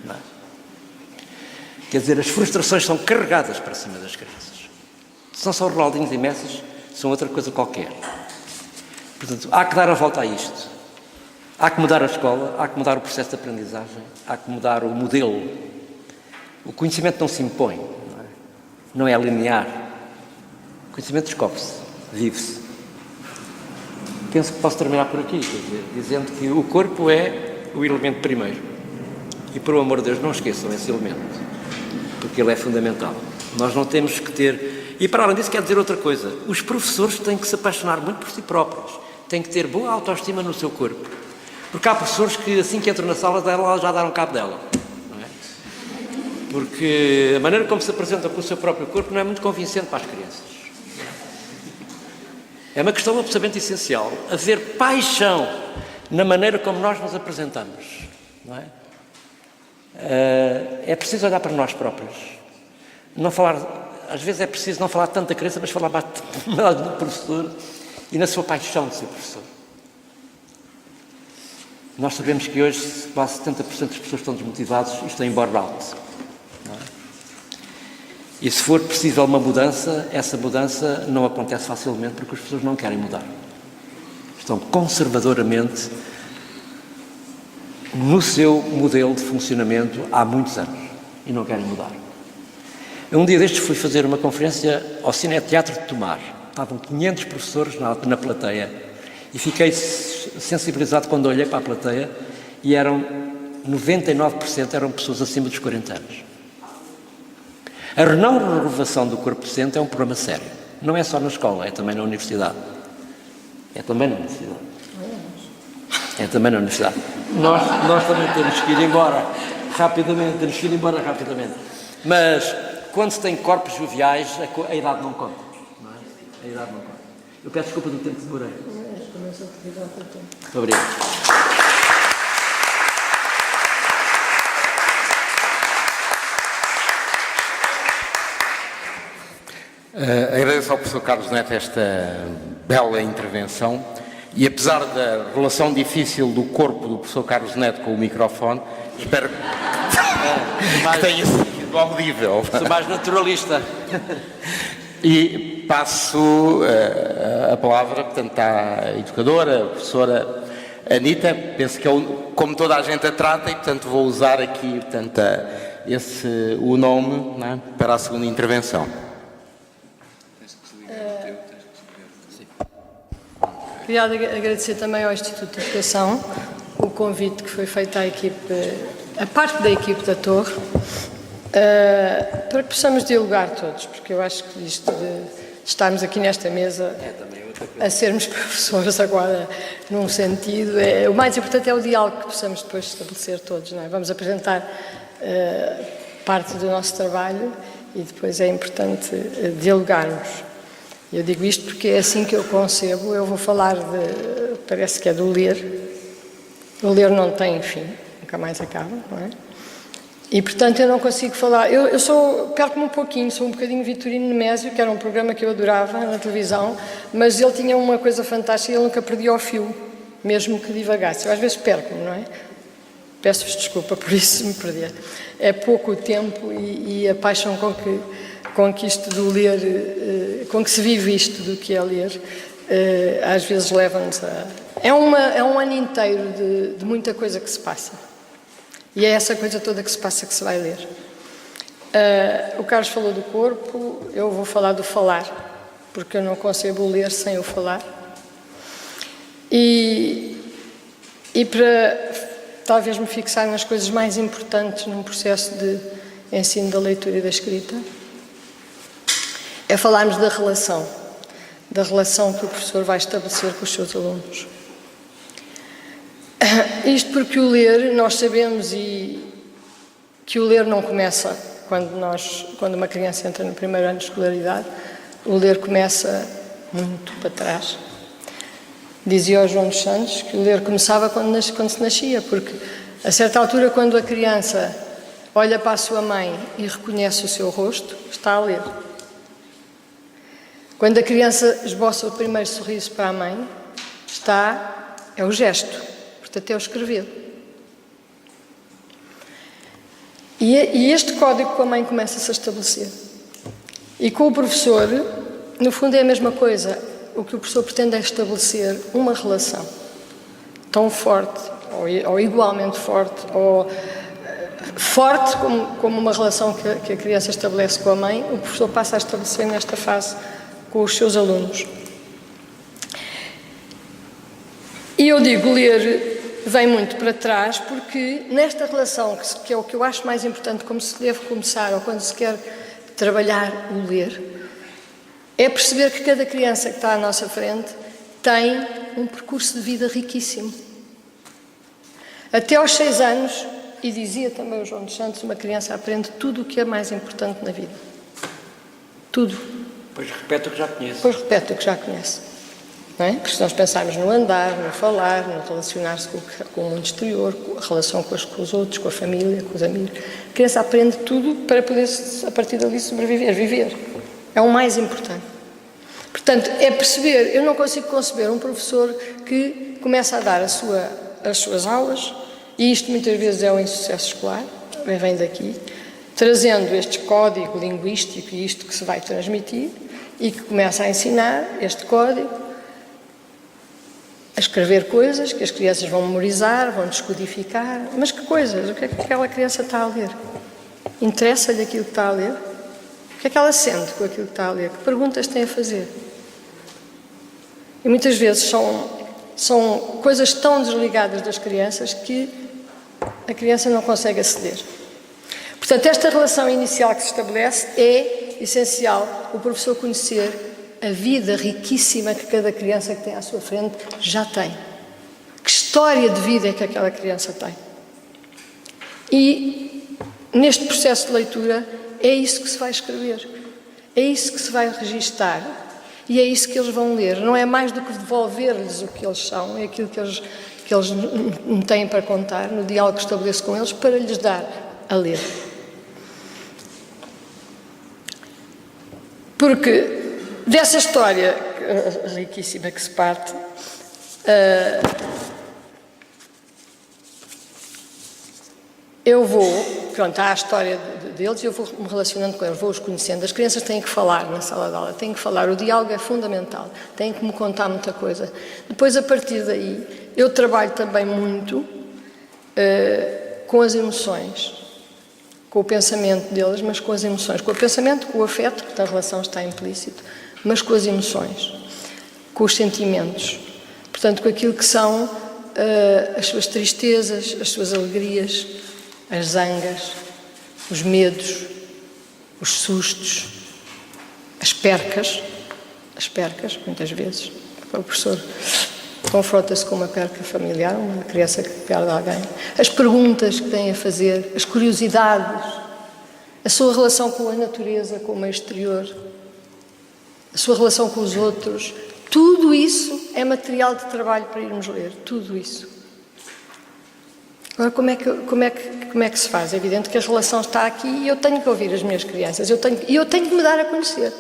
Não é? Quer dizer, as frustrações são carregadas para cima das crianças. Se não são Ronaldinhos e Messi, são outra coisa qualquer. Portanto, há que dar a volta a isto. Há que mudar a escola, há que mudar o processo de aprendizagem, há que mudar o modelo. O conhecimento não se impõe, não é linear. O conhecimento descobre-se, vive-se. Penso que posso terminar por aqui, quer dizer, dizendo que o corpo é o elemento primeiro. E, por amor de Deus, não esqueçam esse elemento, porque ele é fundamental. Nós não temos que ter... E, para além disso, quer dizer outra coisa. Os professores têm que se apaixonar muito por si próprios. Têm que ter boa autoestima no seu corpo. Porque há professores que, assim que entram na sala dela, já deram cabo dela. Não é? Porque a maneira como se apresentam com o seu próprio corpo não é muito convincente para as crianças. É uma questão absolutamente essencial. Haver paixão na maneira como nós nos apresentamos. Não é? É preciso olhar para nós próprios. Não falar, às vezes é preciso não falar tanto da criança, mas falar mais do professor e na sua paixão de ser professor. Nós sabemos que hoje quase 70% das pessoas estão desmotivadas e estão em burnout. Não é? E se for possível uma mudança, essa mudança não acontece facilmente porque as pessoas não querem mudar. Estão conservadoramente no seu modelo de funcionamento há muitos anos e não querem mudar. Um dia destes fui fazer uma conferência ao Cineteatro de Tomar. Estavam 500 professores na plateia e fiquei sensibilizado quando olhei para a plateia e 99% eram pessoas acima dos 40 anos. A não renovação do corpo docente é um problema sério. Não é só na escola, é também na universidade. É também na universidade. É também na universidade. Nós também temos que ir embora rapidamente. Mas, quando se tem corpos joviais, a idade não conta. Não é? A idade não conta. Eu peço desculpa do tempo que demorei. Muito obrigado. Agradeço ao professor Carlos Neto esta bela intervenção e, apesar da relação difícil do corpo do professor Carlos Neto com o microfone, espero que tenha sido audível. Sou mais naturalista. E passo a palavra, portanto, à educadora, a professora Anita. Penso que como toda a gente a trata, e portanto vou usar aqui portanto, o nome, não é, para a segunda intervenção. Queria agradecer também ao Instituto de Educação o convite que foi feito à equipe, a parte da equipe da Torre, para que possamos dialogar todos, porque eu acho que isto de estarmos aqui nesta mesa a sermos professores agora num sentido, o mais importante é o diálogo que possamos depois estabelecer todos, não é? Vamos apresentar parte do nosso trabalho e depois é importante dialogarmos. Eu digo isto porque é assim que eu concebo. Eu vou falar parece que é do ler. O ler não tem fim, nunca mais acaba, não é? E, portanto, eu não consigo falar. Perco-me um pouquinho, sou um bocadinho Vitorino Nemésio, que era um programa que eu adorava na televisão, mas ele tinha uma coisa fantástica, ele nunca perdia o fio, mesmo que divagasse. Eu às vezes perco-me, não é? Peço-vos desculpa por isso, se me perder. É pouco o tempo e a paixão com que isto do ler, com que se vive isto do que é ler, às vezes leva-nos a... É um ano inteiro de muita coisa que se passa. E é essa coisa toda que se passa que se vai ler. O Carlos falou do corpo, eu vou falar do falar, porque eu não concebo ler sem o falar. E para talvez me fixar nas coisas mais importantes num processo de ensino da leitura e da escrita, é falarmos da relação que o professor vai estabelecer com os seus alunos. Isto porque o ler, nós sabemos que o ler não começa quando uma criança entra no primeiro ano de escolaridade, o ler começa muito para trás. Dizia o João dos Santos que o ler começava quando se nascia, porque a certa altura, quando a criança olha para a sua mãe e reconhece o seu rosto, está a ler. Quando a criança esboça o primeiro sorriso para a mãe, é o gesto, portanto é o escrever. E este código com a mãe começa-se a estabelecer. E com o professor, no fundo é a mesma coisa. O que o professor pretende é estabelecer uma relação tão forte, ou igualmente forte, ou forte como uma relação que a criança estabelece com a mãe, o professor passa a estabelecer nesta fase com os seus alunos. E eu digo, ler vem muito para trás, porque nesta relação, que é o que eu acho mais importante, como se deve começar, ou quando se quer trabalhar o ler, é perceber que cada criança que está à nossa frente tem um percurso de vida riquíssimo. Até aos 6 anos, e dizia também o João dos Santos, uma criança aprende tudo o que é mais importante na vida. Tudo. Pois repete o que já conhece. Não é? Porque se nós pensarmos no andar, no falar, no relacionar-se com o mundo exterior, com a relação com os outros, com a família, com os amigos, a criança aprende tudo para poder, a partir dali, sobreviver, viver. É o mais importante. Portanto, é perceber, eu não consigo conceber um professor que começa a dar as suas aulas, e isto muitas vezes é um insucesso escolar, vem daqui, trazendo este código linguístico e isto que se vai transmitir, e que começa a ensinar este código, a escrever coisas que as crianças vão memorizar, vão descodificar. Mas que coisas? O que é que aquela criança está a ler? Interessa-lhe aquilo que está a ler? O que é que ela sente com aquilo que está a ler? Que perguntas tem a fazer? E muitas vezes são coisas tão desligadas das crianças que a criança não consegue aceder. Portanto, esta relação inicial que se estabelece é essencial o professor conhecer a vida riquíssima que cada criança que tem à sua frente já tem. Que história de vida é que aquela criança tem? E neste processo de leitura é isso que se vai escrever, é isso que se vai registar e é isso que eles vão ler. Não é mais do que devolver-lhes o que eles são, é aquilo que eles me têm para contar, no diálogo que estabeleço com eles, para lhes dar a ler. Porque dessa história riquíssima que se parte, eu vou, pronto, há a história deles e eu vou me relacionando com eles, vou-os conhecendo. As crianças têm que falar na sala de aula, têm que falar, o diálogo é fundamental, têm que me contar muita coisa. Depois, a partir daí, eu trabalho também muito com as emoções, com o pensamento deles, mas com as emoções, com o pensamento, com o afeto, que a relação está implícito, mas com as emoções, com os sentimentos, portanto, com aquilo que são as suas tristezas, as suas alegrias, as zangas, os medos, os sustos, as percas, muitas vezes. O professor confronta-se com uma perca familiar, uma criança que perde alguém. As perguntas que tem a fazer, as curiosidades, a sua relação com a natureza, com o meio exterior, a sua relação com os outros. Tudo isso é material de trabalho para irmos ler, tudo isso. Agora, como é que se faz? É evidente que a relação está aqui e eu tenho que ouvir as minhas crianças, eu tenho que me dar a conhecer.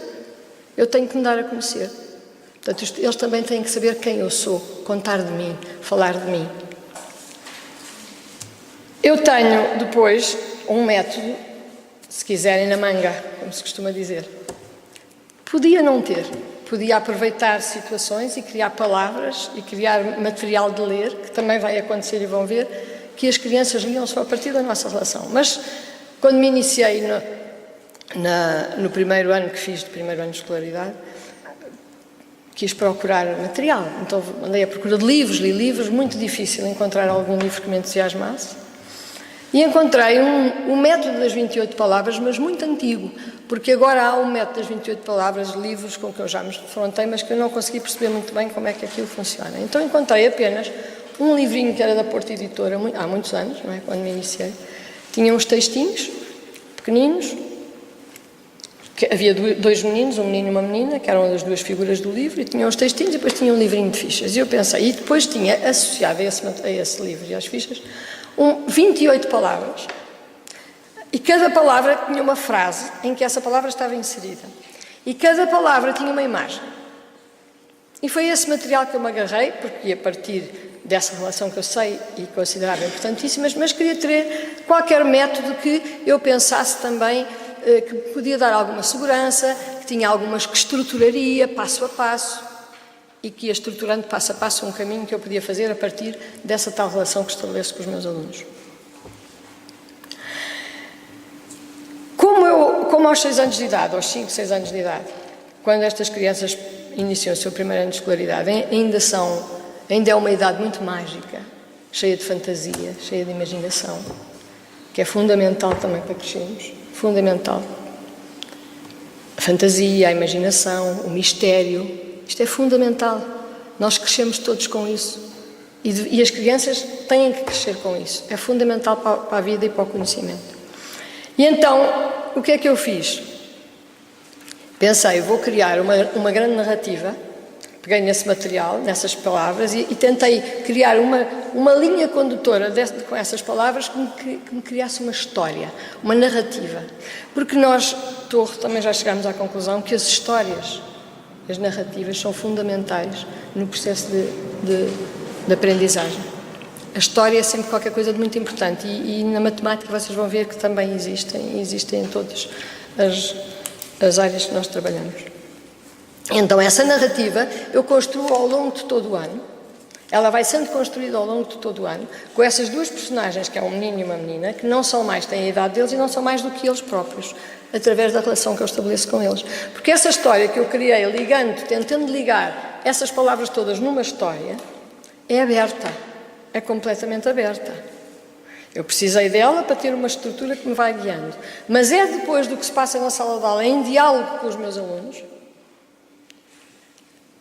Portanto, eles também têm que saber quem eu sou, contar de mim, falar de mim. Eu tenho, depois, um método, se quiserem, na manga, como se costuma dizer. Podia não ter. Podia aproveitar situações e criar palavras e criar material de ler, que também vai acontecer e vão ver, que as crianças liam só a partir da nossa relação. Mas, quando me iniciei no primeiro ano que fiz, de primeiro ano de escolaridade, quis procurar material. Então, andei à procura de livros, li livros, muito difícil encontrar algum livro que me entusiasmasse. E encontrei um método das 28 palavras, mas muito antigo, porque agora há um método das 28 palavras, livros com que eu já me defrontei, mas que eu não consegui perceber muito bem como é que aquilo funciona. Então encontrei apenas um livrinho que era da Porto Editora, há muitos anos, não é? Quando me iniciei. Tinha uns textinhos pequeninos, que havia dois meninos, um menino e uma menina, que eram as duas figuras do livro, e tinha uns textinhos e depois tinha um livrinho de fichas. E eu pensei, e depois tinha associado a esse livro e às fichas 28 palavras, e cada palavra tinha uma frase em que essa palavra estava inserida. E cada palavra tinha uma imagem. E foi esse material que eu me agarrei, porque a partir dessa relação que eu sei e considerava importantíssima, mas queria ter qualquer método que eu pensasse também que podia dar alguma segurança, que tinha algumas que estruturaria passo a passo e que ia estruturando passo a passo um caminho que eu podia fazer a partir dessa tal relação que estabeleço com os meus alunos. Como aos 6 anos de idade, aos 5, 6 anos de idade, quando estas crianças iniciam o seu primeiro ano de escolaridade, ainda é uma idade muito mágica, cheia de fantasia, cheia de imaginação, que é fundamental também para crescermos, fundamental. A fantasia, a imaginação, o mistério, isto é fundamental. Nós crescemos todos com isso. E as crianças têm que crescer com isso. É fundamental para a vida e para o conhecimento. E então, o que é que eu fiz? Pensei, vou criar uma grande narrativa, peguei nesse material, nessas palavras, e tentei criar uma linha condutora com essas palavras que me criasse uma história, uma narrativa. Porque nós, Torre, também já chegámos à conclusão que as histórias, as narrativas, são fundamentais no processo de aprendizagem. A história é sempre qualquer coisa de muito importante e na matemática vocês vão ver que também existem em todas as áreas que nós trabalhamos. Então, essa narrativa eu construo ao longo de todo o ano. Ela vai sendo construída ao longo de todo o ano, com essas duas personagens, que é um menino e uma menina, que não são mais, têm a idade deles e não são mais do que eles próprios, através da relação que eu estabeleço com eles. Porque essa história que eu criei, tentando ligar essas palavras todas numa história, é aberta, é completamente aberta. Eu precisei dela para ter uma estrutura que me vai guiando. Mas é depois do que se passa na sala de aula, em diálogo com os meus alunos,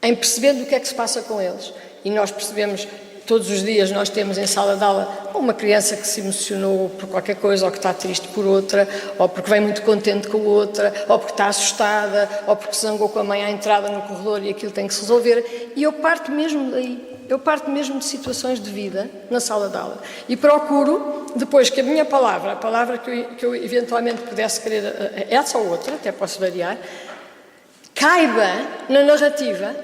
em percebendo o que é que se passa com eles. E nós percebemos, todos os dias nós temos em sala de aula uma criança que se emocionou por qualquer coisa, ou que está triste por outra, ou porque vem muito contente com a outra, ou porque está assustada, ou porque se zangou com a mãe à entrada no corredor e aquilo tem que se resolver. E eu parto mesmo daí. Eu parto mesmo de situações de vida na sala de aula e procuro, depois que a minha palavra, a palavra que eu eventualmente pudesse querer, essa ou outra, até posso variar, caiba na narrativa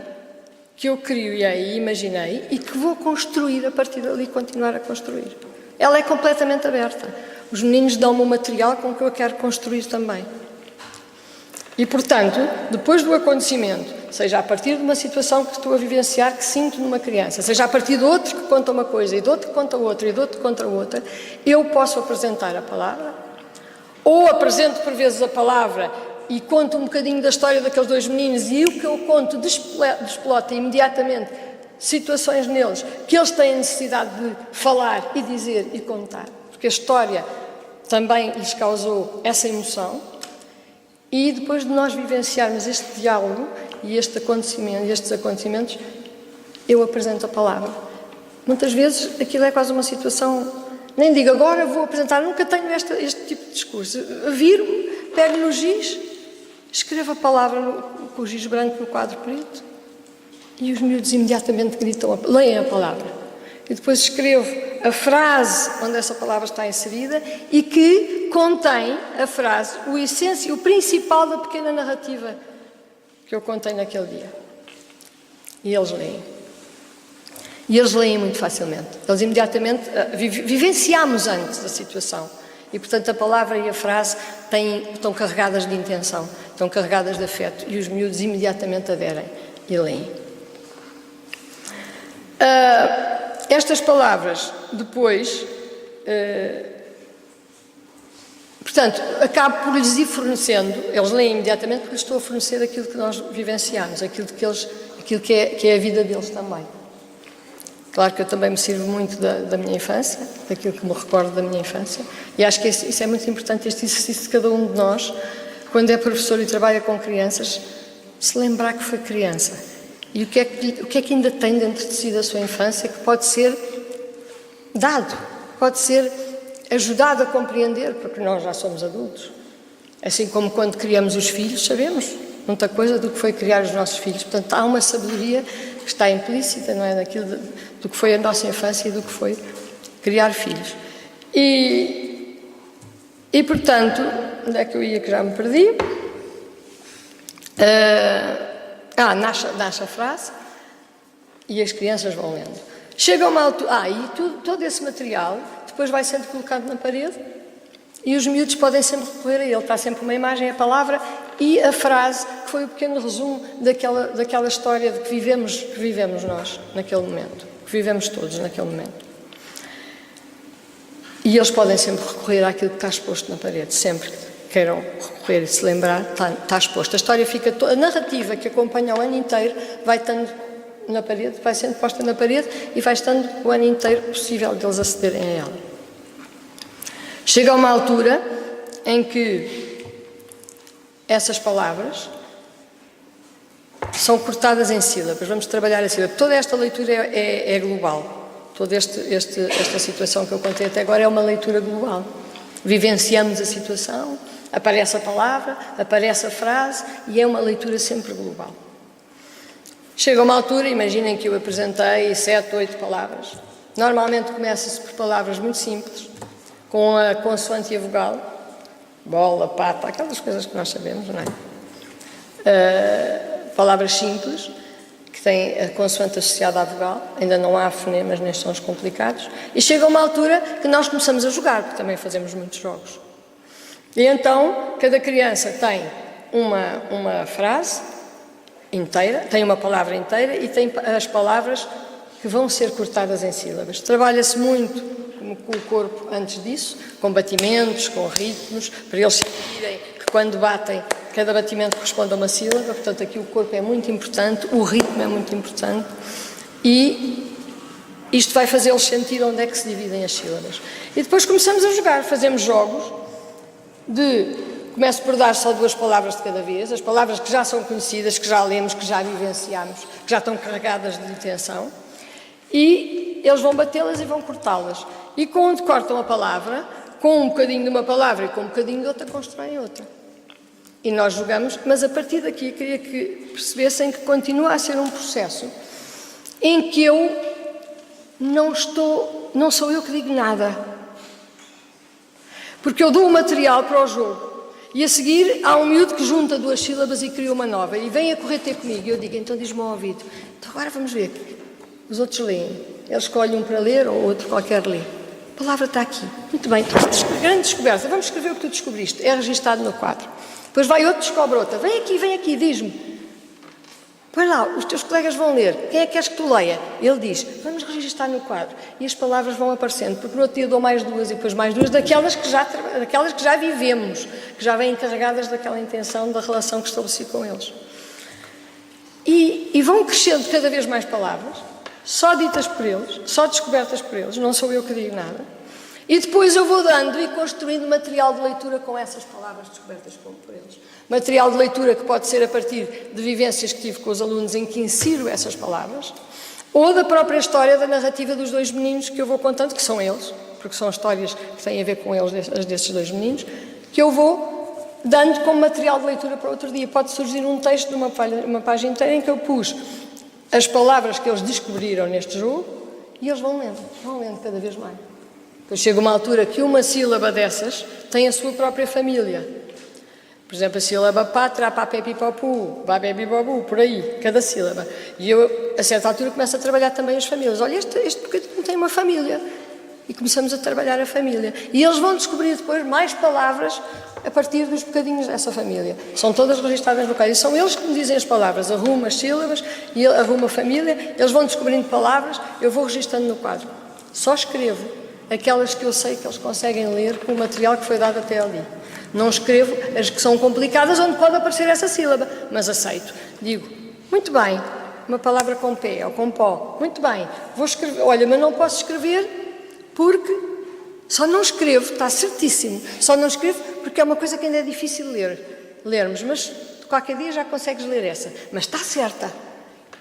que eu criei e imaginei e que vou construir a partir dali e continuar a construir. Ela é completamente aberta. Os meninos dão-me o material com que eu quero construir também. E, portanto, depois do acontecimento, seja a partir de uma situação que estou a vivenciar, que sinto numa criança, seja a partir de outro que conta uma coisa, e de outro que conta outra, e de outro que conta outra, eu posso apresentar a palavra, ou apresento por vezes a palavra e conto um bocadinho da história daqueles dois meninos, e o que eu conto desplota imediatamente situações neles que eles têm necessidade de falar e dizer e contar, porque a história também lhes causou essa emoção. E depois de nós vivenciarmos este diálogo e estes acontecimentos, eu apresento a palavra. Muitas vezes aquilo é quase uma situação, nem digo agora vou apresentar, nunca tenho este tipo de discurso. Viro-me, pego no giz, escrevo a palavra com o giz branco no quadro preto e os miúdos imediatamente gritam, leem a palavra. E depois escrevo a frase onde essa palavra está inserida e que contém a frase, o principal da pequena narrativa que eu contei naquele dia. E eles leem. E eles leem muito facilmente. Eles imediatamente vivenciamos antes a situação. E, portanto, a palavra e a frase estão carregadas de intenção, estão carregadas de afeto. E os miúdos imediatamente aderem e leem. Estas palavras, depois, portanto, acabo por lhes ir fornecendo, eles leem imediatamente porque lhes estou a fornecer aquilo que nós vivenciamos, aquilo que é a vida deles também. Claro que eu também me sirvo muito da minha infância, daquilo que me recordo da minha infância, e acho que isso é muito importante, este exercício de cada um de nós, quando é professor e trabalha com crianças, se lembrar que foi criança. E o que é que ainda tem dentro de si da sua infância que pode ser dado, pode ser ajudado a compreender, porque nós já somos adultos. Assim como quando criamos os filhos, sabemos muita coisa do que foi criar os nossos filhos. Portanto, há uma sabedoria que está implícita, não é? Daquilo do que foi a nossa infância e do que foi criar filhos. E portanto, onde é que eu ia que já me perdi? Nasce a frase e as crianças vão lendo. Chega uma altura... todo esse material depois vai sendo colocado na parede e os miúdos podem sempre recorrer a ele. Está sempre uma imagem, a palavra e a frase, que foi o pequeno resumo daquela história de que vivemos nós naquele momento, que vivemos todos naquele momento. E eles podem sempre recorrer àquilo que está exposto na parede, sempre queiram recorrer e se lembrar, está exposto. A história fica a narrativa que acompanha o ano inteiro vai estando na parede, vai sendo posta na parede e vai estando o ano inteiro possível deles acederem a ela. Chega a uma altura em que essas palavras são cortadas em sílabas. Vamos trabalhar a sílaba. Toda esta leitura é global. Toda esta situação que eu contei até agora é uma leitura global. Vivenciamos a situação, aparece a palavra, aparece a frase e é uma leitura sempre global. Chega uma altura, imaginem que eu apresentei 7, 8 palavras. Normalmente começa-se por palavras muito simples, com a consoante e a vogal, bola, pata, aquelas coisas que nós sabemos, não é? Palavras simples, que têm a consoante associada à vogal, ainda não há fonemas nem sons complicados, e chega uma altura que nós começamos a jogar, porque também fazemos muitos jogos. E então, cada criança tem uma frase inteira, tem uma palavra inteira e tem as palavras que vão ser cortadas em sílabas. Trabalha-se muito com o corpo antes disso, com batimentos, com ritmos, para eles sentirem que quando batem, cada batimento corresponde a uma sílaba, portanto aqui o corpo é muito importante, o ritmo é muito importante e Isto vai fazê-los sentir onde é que se dividem as sílabas. E depois começamos a jogar, fazemos jogos começo por dar só 2 palavras de cada vez, as palavras que já são conhecidas, que já lemos, que já vivenciamos, que já estão carregadas de intenção, e eles vão batê-las e vão cortá-las. E quando cortam a palavra, com um bocadinho de uma palavra e com um bocadinho de outra, constroem outra. E nós jogamos, mas a partir daqui queria que percebessem que continua a ser um processo em que eu não sou eu que digo nada. Porque eu dou o material para o jogo e a seguir há um miúdo que junta 2 sílabas e cria uma nova e vem a correr ter comigo e eu digo, então diz-me ao ouvido, então agora vamos ver, os outros leem, eles escolhem um para ler ou outro qualquer lê. A palavra está aqui, muito bem, grande descoberta, vamos escrever o que tu descobriste, é registado no quadro. Depois vai outro, descobre outra, vem aqui, diz-me. Põe lá, os teus colegas vão ler. Quem é que queres que tu leia? Ele diz, vamos registrar no quadro. E as palavras vão aparecendo, porque no outro dia dou mais 2 e depois mais 2, daquelas que já vivemos, que já vêm carregadas daquela intenção da relação que estabeleci com eles. E vão crescendo cada vez mais palavras, só ditas por eles, só descobertas por eles, não sou eu que digo nada. E depois eu vou dando e construindo material de leitura com essas palavras descobertas por eles. Material de leitura que pode ser a partir de vivências que tive com os alunos em que insiro essas palavras, ou da própria história da narrativa dos 2 meninos que eu vou contando, que são eles, porque são histórias que têm a ver com eles, as desses 2 meninos, que eu vou dando como material de leitura para outro dia. Pode surgir um texto de uma página inteira em que eu pus as palavras que eles descobriram neste jogo e eles vão lendo cada vez mais. Depois chega uma altura que uma sílaba dessas tem a sua própria família. Por exemplo, a sílaba patra, papepipopu, babebibobu, por aí, cada sílaba. E eu, a certa altura, começo a trabalhar também as famílias. Olha, este bocadinho tem uma família. E começamos a trabalhar a família. E eles vão descobrir depois mais palavras a partir dos bocadinhos dessa família. São todas registradas no quadro. E são eles que me dizem as palavras. Arrumo as sílabas, e arrumo a família, eles vão descobrindo palavras, eu vou registrando no quadro. Só escrevo aquelas que eu sei que eles conseguem ler com o material que foi dado até ali. Não escrevo as que são complicadas, onde pode aparecer essa sílaba, mas aceito. Digo, muito bem, uma palavra com pé ou com pó, muito bem, vou escrever, olha, mas não posso escrever porque só não escrevo, está certíssimo, só não escrevo porque é uma coisa que ainda é difícil lermos, mas qualquer dia já consegues ler essa, mas está certa.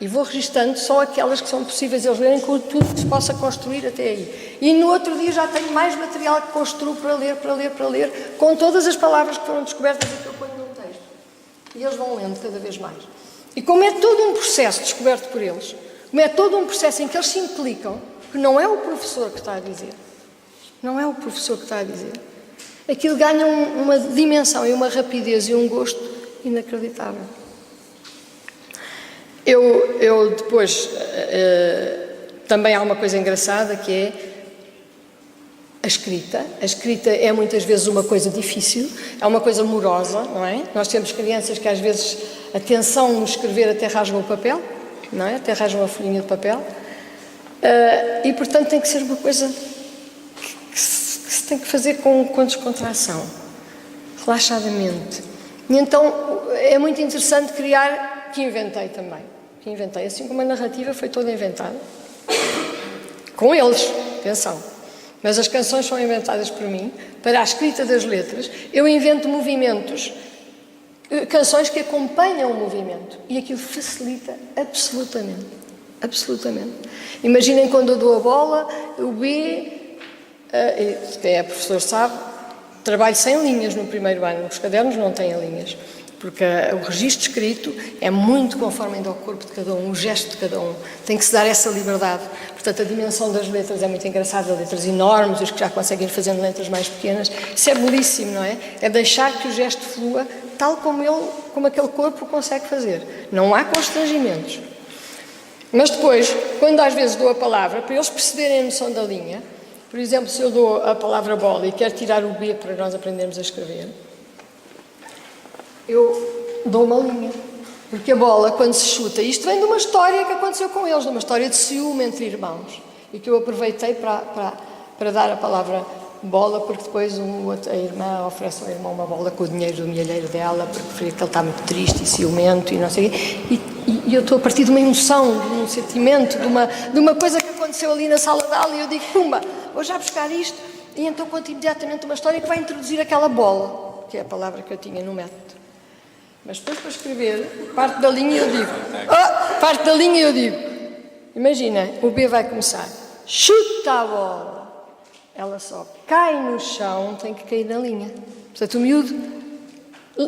E vou registando só aquelas que são possíveis eles lerem com tudo que se possa construir até aí. E no outro dia já tenho mais material que construo para ler, com todas as palavras que foram descobertas e que eu ponho num texto. E eles vão lendo cada vez mais. E como é todo um processo descoberto por eles, como é todo um processo em que eles se implicam, que não é o professor que está a dizer, aquilo ganha uma dimensão e uma rapidez e um gosto inacreditável. Eu depois, também há uma coisa engraçada que é a escrita. A escrita é muitas vezes uma coisa difícil, é uma coisa morosa, não é? Nós temos crianças que às vezes a tensão no escrever até rasgam o papel, não é? Até rasgam a folhinha de papel. E portanto tem que ser uma coisa que se tem que fazer com descontração, relaxadamente. E então é muito interessante criar, que inventei também. Assim como a narrativa foi toda inventada. Com eles, atenção. Mas as canções são inventadas por mim. Para a escrita das letras, eu invento movimentos, canções que acompanham o movimento. E aquilo facilita absolutamente. Absolutamente. Imaginem quando eu dou a bola, o B, quem é professor sabe, trabalho sem linhas no primeiro ano. Os cadernos não têm linhas. Porque o registro escrito é muito conforme ao corpo de cada um, o gesto de cada um. Tem que se dar essa liberdade. Portanto, a dimensão das letras é muito engraçada. Letras enormes, os que já conseguem fazer letras mais pequenas. Isso é belíssimo, não é? É deixar que o gesto flua tal como aquele corpo consegue fazer. Não há constrangimentos. Mas depois, quando às vezes dou a palavra, para eles perceberem a noção da linha, por exemplo, se eu dou a palavra bola e quero tirar o B para nós aprendermos a escrever, eu dou uma linha, porque a bola, quando se chuta, isto vem de uma história que aconteceu com eles, de uma história de ciúme entre irmãos, e que eu aproveitei para dar a palavra bola, porque depois a irmã oferece ao irmão uma bola com o dinheiro do milheiro dela, porque ele está muito triste e ciumento e não sei o quê, e eu estou a partir de uma emoção, de um sentimento, de uma coisa que aconteceu aconteceu ali na sala de aula e eu digo, pumba, vou já buscar isto. E então conto imediatamente uma história que vai introduzir aquela bola, que é a palavra que eu tinha no método. Mas depois para escrever, parte da linha eu digo, imagina, o B vai começar, chuta a bola, ela só cai no chão, tem que cair na linha. Portanto, o miúdo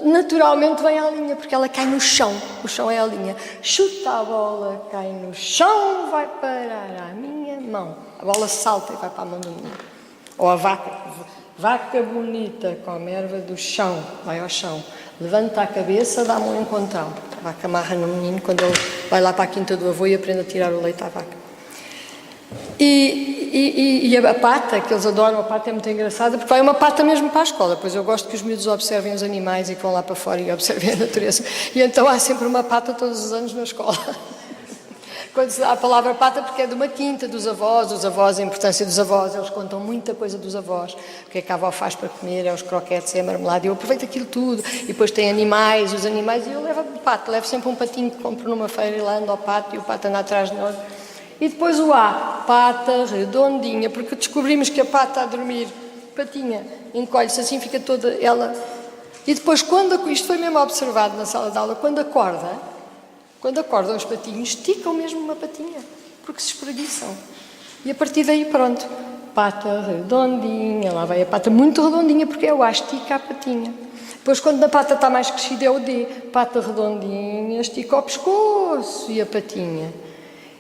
naturalmente vem à linha, porque ela cai no chão, o chão é a linha. Chuta a bola, cai no chão, vai parar à minha mão. A bola salta e vai para a mão do menino. Ou a vaca bonita, come erva do chão, vai ao chão. Levanta a cabeça, dá-me um encontrão. A vaca amarra no menino quando ele vai lá para a quinta do avô e aprende a tirar o leite à vaca. E a pata, que eles adoram, a pata é muito engraçada, porque vai uma pata mesmo para a escola. Pois eu gosto que os miúdos observem os animais e que vão lá para fora e observem a natureza. E então há sempre uma pata todos os anos na escola. Quando se dá a palavra pata, porque é de uma quinta dos avós, a importância dos avós, eles contam muita coisa dos avós, o que é que a avó faz para comer, é os croquetes, é a marmelada, e eu aproveito aquilo tudo, e depois tem animais, os animais, e eu levo o pato, levo sempre um patinho que compro numa feira e lá ando ao pato, e o pato anda atrás de nós. E depois o A, pata redondinha, porque descobrimos que a pata a dormir, patinha, encolhe-se assim, fica toda ela. E depois, isto foi mesmo observado na sala de aula, quando acordam os patinhos, esticam mesmo uma patinha, porque se espreguiçam. E a partir daí, pronto, pata redondinha, lá vai a pata muito redondinha, porque é o A, estica a patinha. Depois, quando a pata está mais crescida, é o D, pata redondinha, estica o pescoço e a patinha.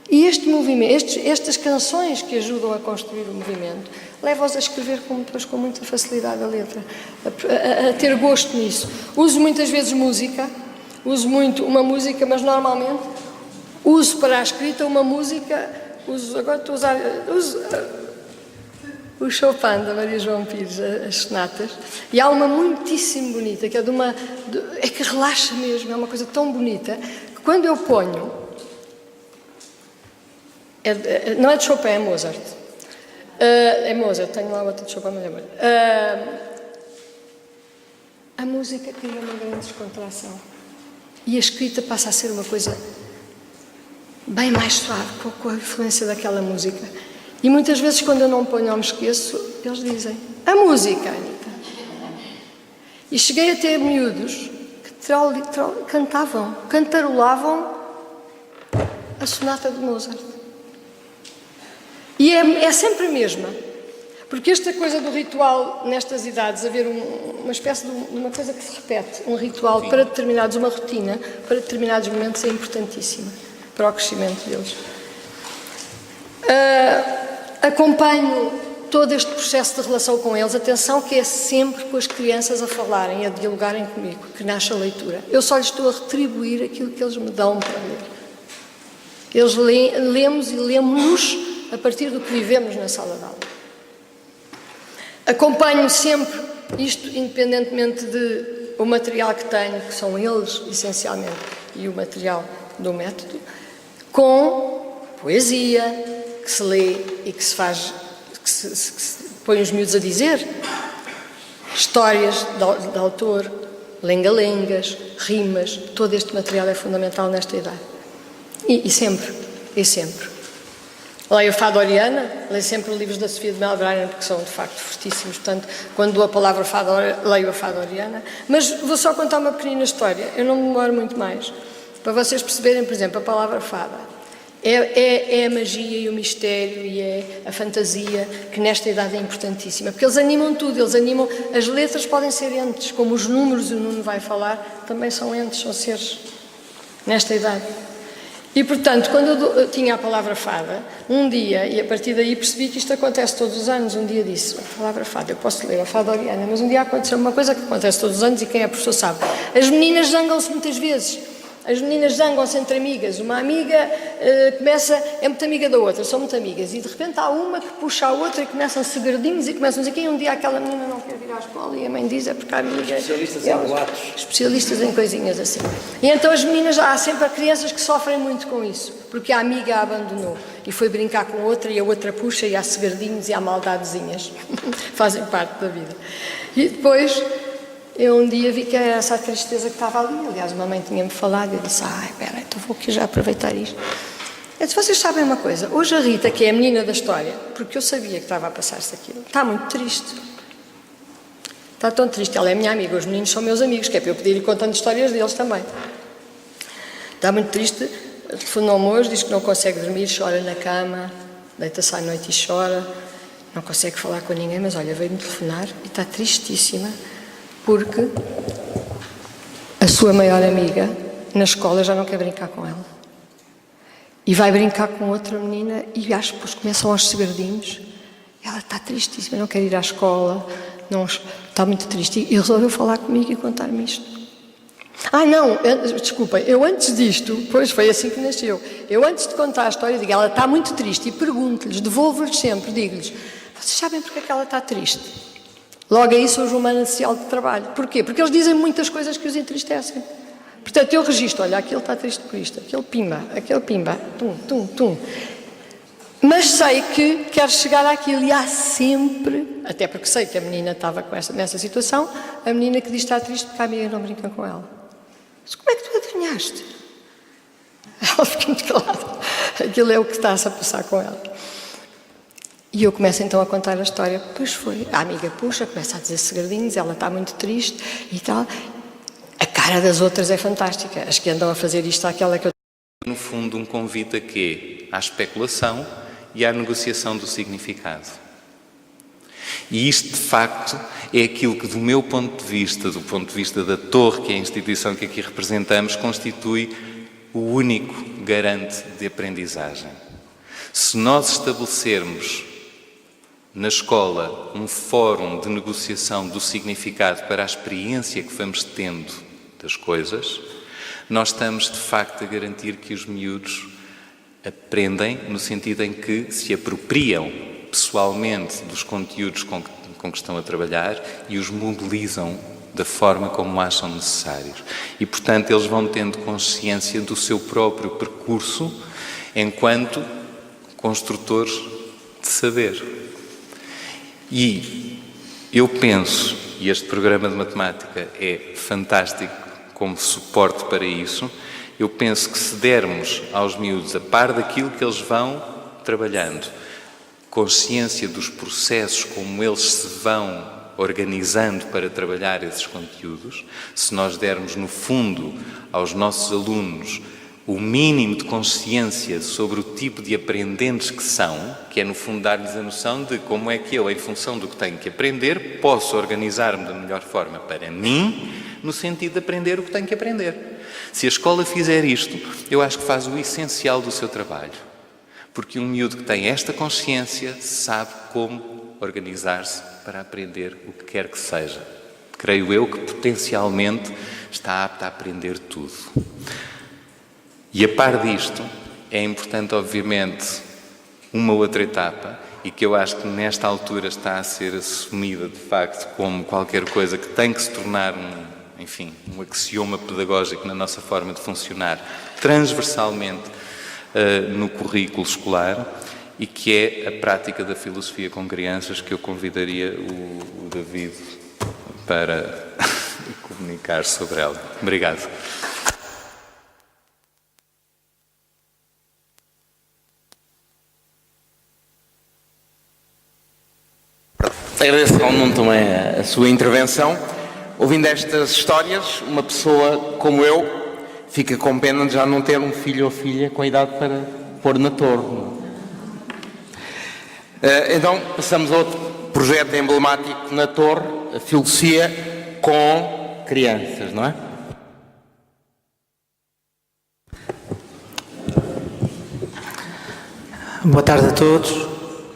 E este movimento, estas canções que ajudam a construir o movimento, levam-os a escrever depois com muita facilidade a letra, a ter gosto nisso. Uso muitas vezes música, uso muito uma música, mas normalmente uso para a escrita uma música, agora estou a usar o Chopin da Maria João Pires, as sonatas, e há uma muitíssimo bonita, que é que relaxa mesmo, é uma coisa tão bonita, que quando eu ponho, não é de Chopin, é Mozart. É Mozart, tenho lá outra de Chopin, mas é Mozart. A música cria uma grande descontração. E a escrita passa a ser uma coisa bem mais suave, com a influência daquela música. E muitas vezes, quando eu não ponho ou me esqueço, eles dizem, a música, Anita. E cheguei a ter miúdos que cantarolavam a sonata de Mozart. E é sempre a mesma, porque esta coisa do ritual, nestas idades, haver uma espécie de uma coisa que se repete, um ritual para determinados, uma rotina, para determinados momentos é importantíssima para o crescimento deles. Acompanho todo este processo de relação com eles, atenção que é sempre com as crianças a falarem, a dialogarem comigo, que nasce a leitura. Eu só lhes estou a retribuir aquilo que eles me dão para ler. Eles lemos e lemos-nos a partir do que vivemos na sala de aula. Acompanho sempre isto, independentemente do material que tenho, que são eles, essencialmente, e o material do método, com poesia, que se lê e que se faz, que se põe os miúdos a dizer, histórias de autor, lenga-lengas, rimas, todo este material é fundamental nesta idade. E sempre. Leio a Fado Oriana, leio sempre livros da Sofia de Melbrenner, porque são de facto fortíssimos, portanto, quando dou a palavra Fado, leio a Fado Oriana. Mas vou só contar uma pequenina história, eu não me demoro muito mais, para vocês perceberem, por exemplo, a palavra fada. É a magia e o mistério e é a fantasia que nesta idade é importantíssima, porque eles animam tudo, as letras podem ser entes, como os números, o Nuno vai falar, também são entes, são seres, nesta idade. E, portanto, quando eu tinha a palavra fada, um dia, e a partir daí percebi que isto acontece todos os anos, um dia disse, a palavra fada, eu posso ler a Fada Oriana, mas um dia aconteceu uma coisa que acontece todos os anos e quem é professor sabe. As meninas zangam-se muitas vezes. As meninas zangam-se entre amigas. Uma amiga é muito amiga da outra, são muito amigas. E de repente há uma que puxa a outra e começam segredinhos e começam a dizer que um dia aquela menina não quer vir à escola e a mãe diz porque a amiga... Especialistas em boatos. Especialistas em coisinhas assim. E então as meninas, há sempre crianças que sofrem muito com isso, porque a amiga a abandonou e foi brincar com outra e a outra puxa e há segredinhos e há maldadezinhas. Fazem parte da vida. E depois... Eu um dia vi que era essa tristeza que estava ali. Aliás, uma mãe tinha-me falado e eu disse, espera, então vou aqui já aproveitar isto. Eu disse, vocês sabem uma coisa, hoje a Rita, que é a menina da história, porque eu sabia que estava a passar-se aquilo, está muito triste. Está tão triste, ela é minha amiga, os meninos são meus amigos, que é para eu poder ir contando histórias deles também. Está muito triste, telefonou-me hoje, diz que não consegue dormir, chora na cama, deita-se à noite e chora, não consegue falar com ninguém, mas olha, veio-me telefonar e está tristíssima, porque a sua maior amiga, na escola, já não quer brincar com ela. E vai brincar com outra menina e acho que depois começam aos segredinhos. Ela está tristíssima, não quer ir à escola, não, está muito triste. E resolveu falar comigo e contar-me isto. Não, desculpem, eu antes disto, pois foi assim que nasceu, eu antes de contar a história, digo, ela está muito triste e pergunto-lhes, devolvo-lhes sempre, digo-lhes, vocês sabem porque é que ela está triste? Logo aí surge uma necessidade de trabalho. Porquê? Porque eles dizem muitas coisas que os entristecem. Portanto, eu registro, olha, aquele está triste por isto, aquele pimba, tum. Mas sei que quero chegar àquilo e há sempre, até porque sei que a menina estava nessa situação, a menina que diz que está triste porque a amiga não brinca com ela. Mas como é que tu adivinhaste? Ela fica muito calada. Aquilo é o que está-se a passar com ela. E eu começo então a contar a história. Pois foi. A amiga puxa, começa a dizer segredinhos, ela está muito triste e tal. A cara das outras é fantástica. As que andam a fazer isto àquela que eu... No fundo, um convite a quê? À especulação e à negociação do significado. E isto, de facto, é aquilo que, do meu ponto de vista da Torre, que é a instituição que aqui representamos, constitui o único garante de aprendizagem. Se nós estabelecermos na escola um fórum de negociação do significado para a experiência que vamos tendo das coisas, nós estamos, de facto, a garantir que os miúdos aprendem no sentido em que se apropriam pessoalmente dos conteúdos com que estão a trabalhar e os mobilizam da forma como acham necessários. E, portanto, eles vão tendo consciência do seu próprio percurso enquanto construtores de saber. E eu penso, e este programa de matemática é fantástico como suporte para isso, eu penso que se dermos aos miúdos, a par daquilo que eles vão trabalhando, consciência dos processos como eles se vão organizando para trabalhar esses conteúdos, se nós dermos, no fundo, aos nossos alunos o mínimo de consciência sobre o tipo de aprendentes que são, que é, no fundo, dar-lhes a noção de como é que eu, em função do que tenho que aprender, posso organizar-me da melhor forma para mim, no sentido de aprender o que tenho que aprender. Se a escola fizer isto, eu acho que faz o essencial do seu trabalho. Porque um miúdo que tem esta consciência sabe como organizar-se para aprender o que quer que seja. Creio eu que potencialmente está apto a aprender tudo. E a par disto, é importante, obviamente, uma outra etapa, e que eu acho que nesta altura está a ser assumida, de facto, como qualquer coisa que tem que se tornar um axioma pedagógico na nossa forma de funcionar, transversalmente no currículo escolar, e que é a prática da filosofia com crianças, que eu convidaria o David para comunicar sobre ela. Obrigado. Agradeço ao Nuno também a sua intervenção. Ouvindo estas histórias, uma pessoa como eu fica com pena de já não ter um filho ou filha com a idade para pôr na torre. Então, passamos a outro projeto emblemático na torre, a filosofia com crianças, não é? Boa tarde a todos,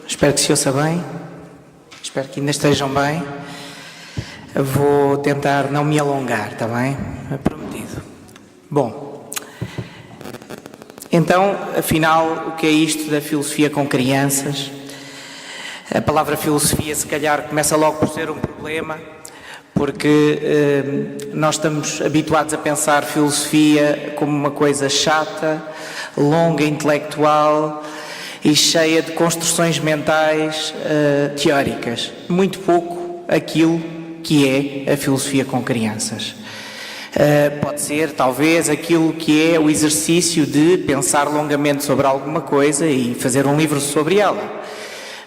espero que se ouça bem, espero que ainda estejam bem. Vou tentar não me alongar, está bem? É prometido. Bom, então, afinal, o que é isto da filosofia com crianças? A palavra filosofia, se calhar, começa logo por ser um problema, porque nós estamos habituados a pensar filosofia como uma coisa chata, longa, intelectual e cheia de construções mentais teóricas. Muito pouco aquilo que é a filosofia com crianças. Pode ser, talvez, aquilo que é o exercício de pensar longamente sobre alguma coisa e fazer um livro sobre ela.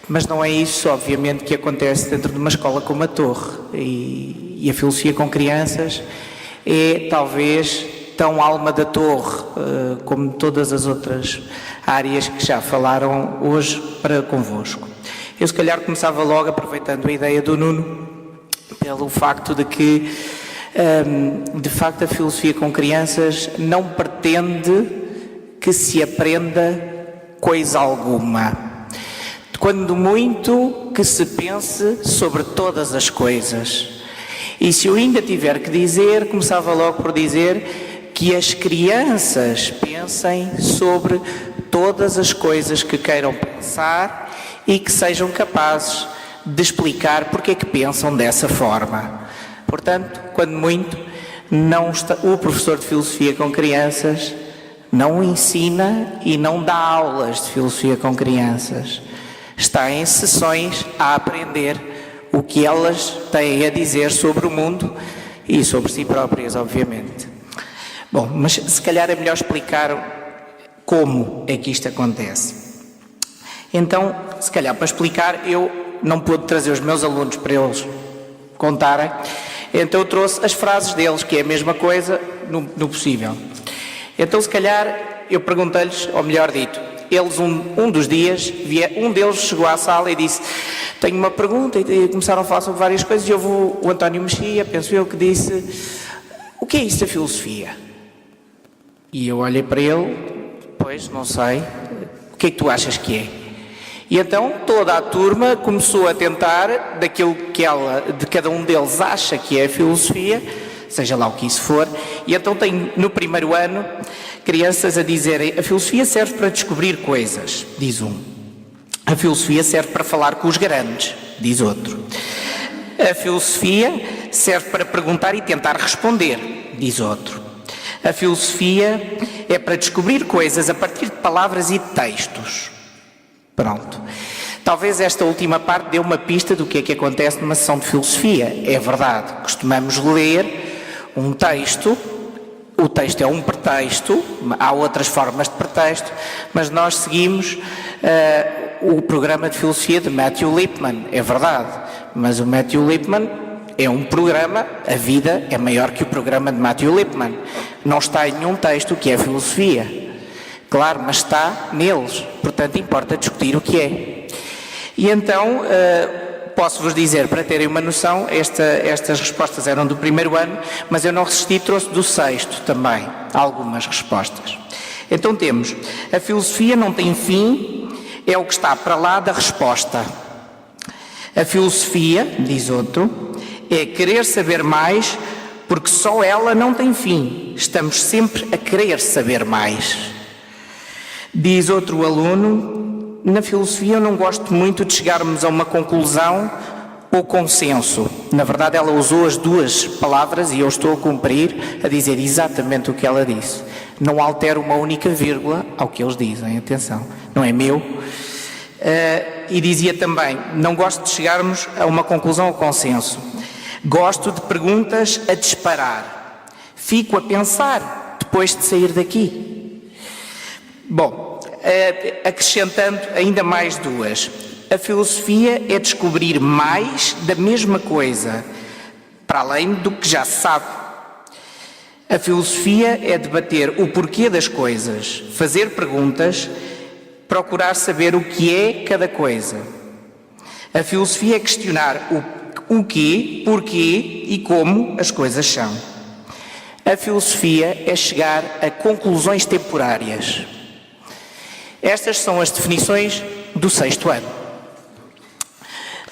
Mas não é isso, obviamente, que acontece dentro de uma escola como a Torre. E a filosofia com crianças é, talvez, tão alma da Torre, como todas as outras áreas que já falaram hoje para convosco. Eu, se calhar, começava logo, aproveitando a ideia do Nuno, pelo facto de que, de facto, a filosofia com crianças não pretende que se aprenda coisa alguma. Quando muito, que se pense sobre todas as coisas. E se eu ainda tiver que dizer, começava logo por dizer que as crianças pensem sobre todas as coisas que queiram pensar e que sejam capazes de explicar porque é que pensam dessa forma. Portanto, quando muito, o professor de filosofia com crianças não ensina e não dá aulas de filosofia com crianças. Está em sessões a aprender o que elas têm a dizer sobre o mundo e sobre si próprias, obviamente. Bom, mas se calhar é melhor explicar como é que isto acontece. Então, se calhar para explicar, eu não pude trazer os meus alunos para eles contarem, então eu trouxe as frases deles, que é a mesma coisa no possível. Então, se calhar, eu perguntei-lhes, ou melhor dito, eles um dos dias, um deles chegou à sala e disse: tenho uma pergunta, e começaram a falar sobre várias coisas, e houve o António Mexia, penso eu, que disse: o que é isso da filosofia? E eu olhei para ele: pois, não sei, o que é que tu achas que é? E então toda a turma começou a tentar, daquilo que de cada um deles acha que é a filosofia, seja lá o que isso for, e então tem no primeiro ano crianças a dizerem: a filosofia serve para descobrir coisas, diz um. A filosofia serve para falar com os grandes, diz outro. A filosofia serve para perguntar e tentar responder, diz outro. A filosofia é para descobrir coisas a partir de palavras e de textos. Pronto. Talvez esta última parte dê uma pista do que é que acontece numa sessão de filosofia. É verdade, costumamos ler um texto, o texto é um pretexto, há outras formas de pretexto, mas nós seguimos o programa de filosofia de Matthew Lipman, é verdade, mas o Matthew Lipman é um programa, a vida é maior que o programa de Matthew Lipman, não está em nenhum texto que é filosofia, claro, mas está neles, portanto importa discutir o que é. E então, posso-vos dizer, para terem uma noção, estas respostas eram do primeiro ano, mas eu não resisti, trouxe do sexto também algumas respostas. Então temos: a filosofia não tem fim, é o que está para lá da resposta. A filosofia, diz outro, é querer saber mais, porque só ela não tem fim. Estamos sempre a querer saber mais. Diz outro aluno: na filosofia eu não gosto muito de chegarmos a uma conclusão ou consenso. Na verdade, ela usou as duas palavras e eu estou a cumprir, a dizer exatamente o que ela disse. Não altero uma única vírgula ao que eles dizem, atenção, não é meu. E dizia também: não gosto de chegarmos a uma conclusão ou consenso. Gosto de perguntas a disparar. Fico a pensar depois de sair daqui. Bom, acrescentando ainda mais duas. A filosofia é descobrir mais da mesma coisa, para além do que já se sabe. A filosofia é debater o porquê das coisas, fazer perguntas, procurar saber o que é cada coisa. A filosofia é questionar o quê, porquê e como as coisas são. A filosofia é chegar a conclusões temporárias. Estas são as definições do sexto ano.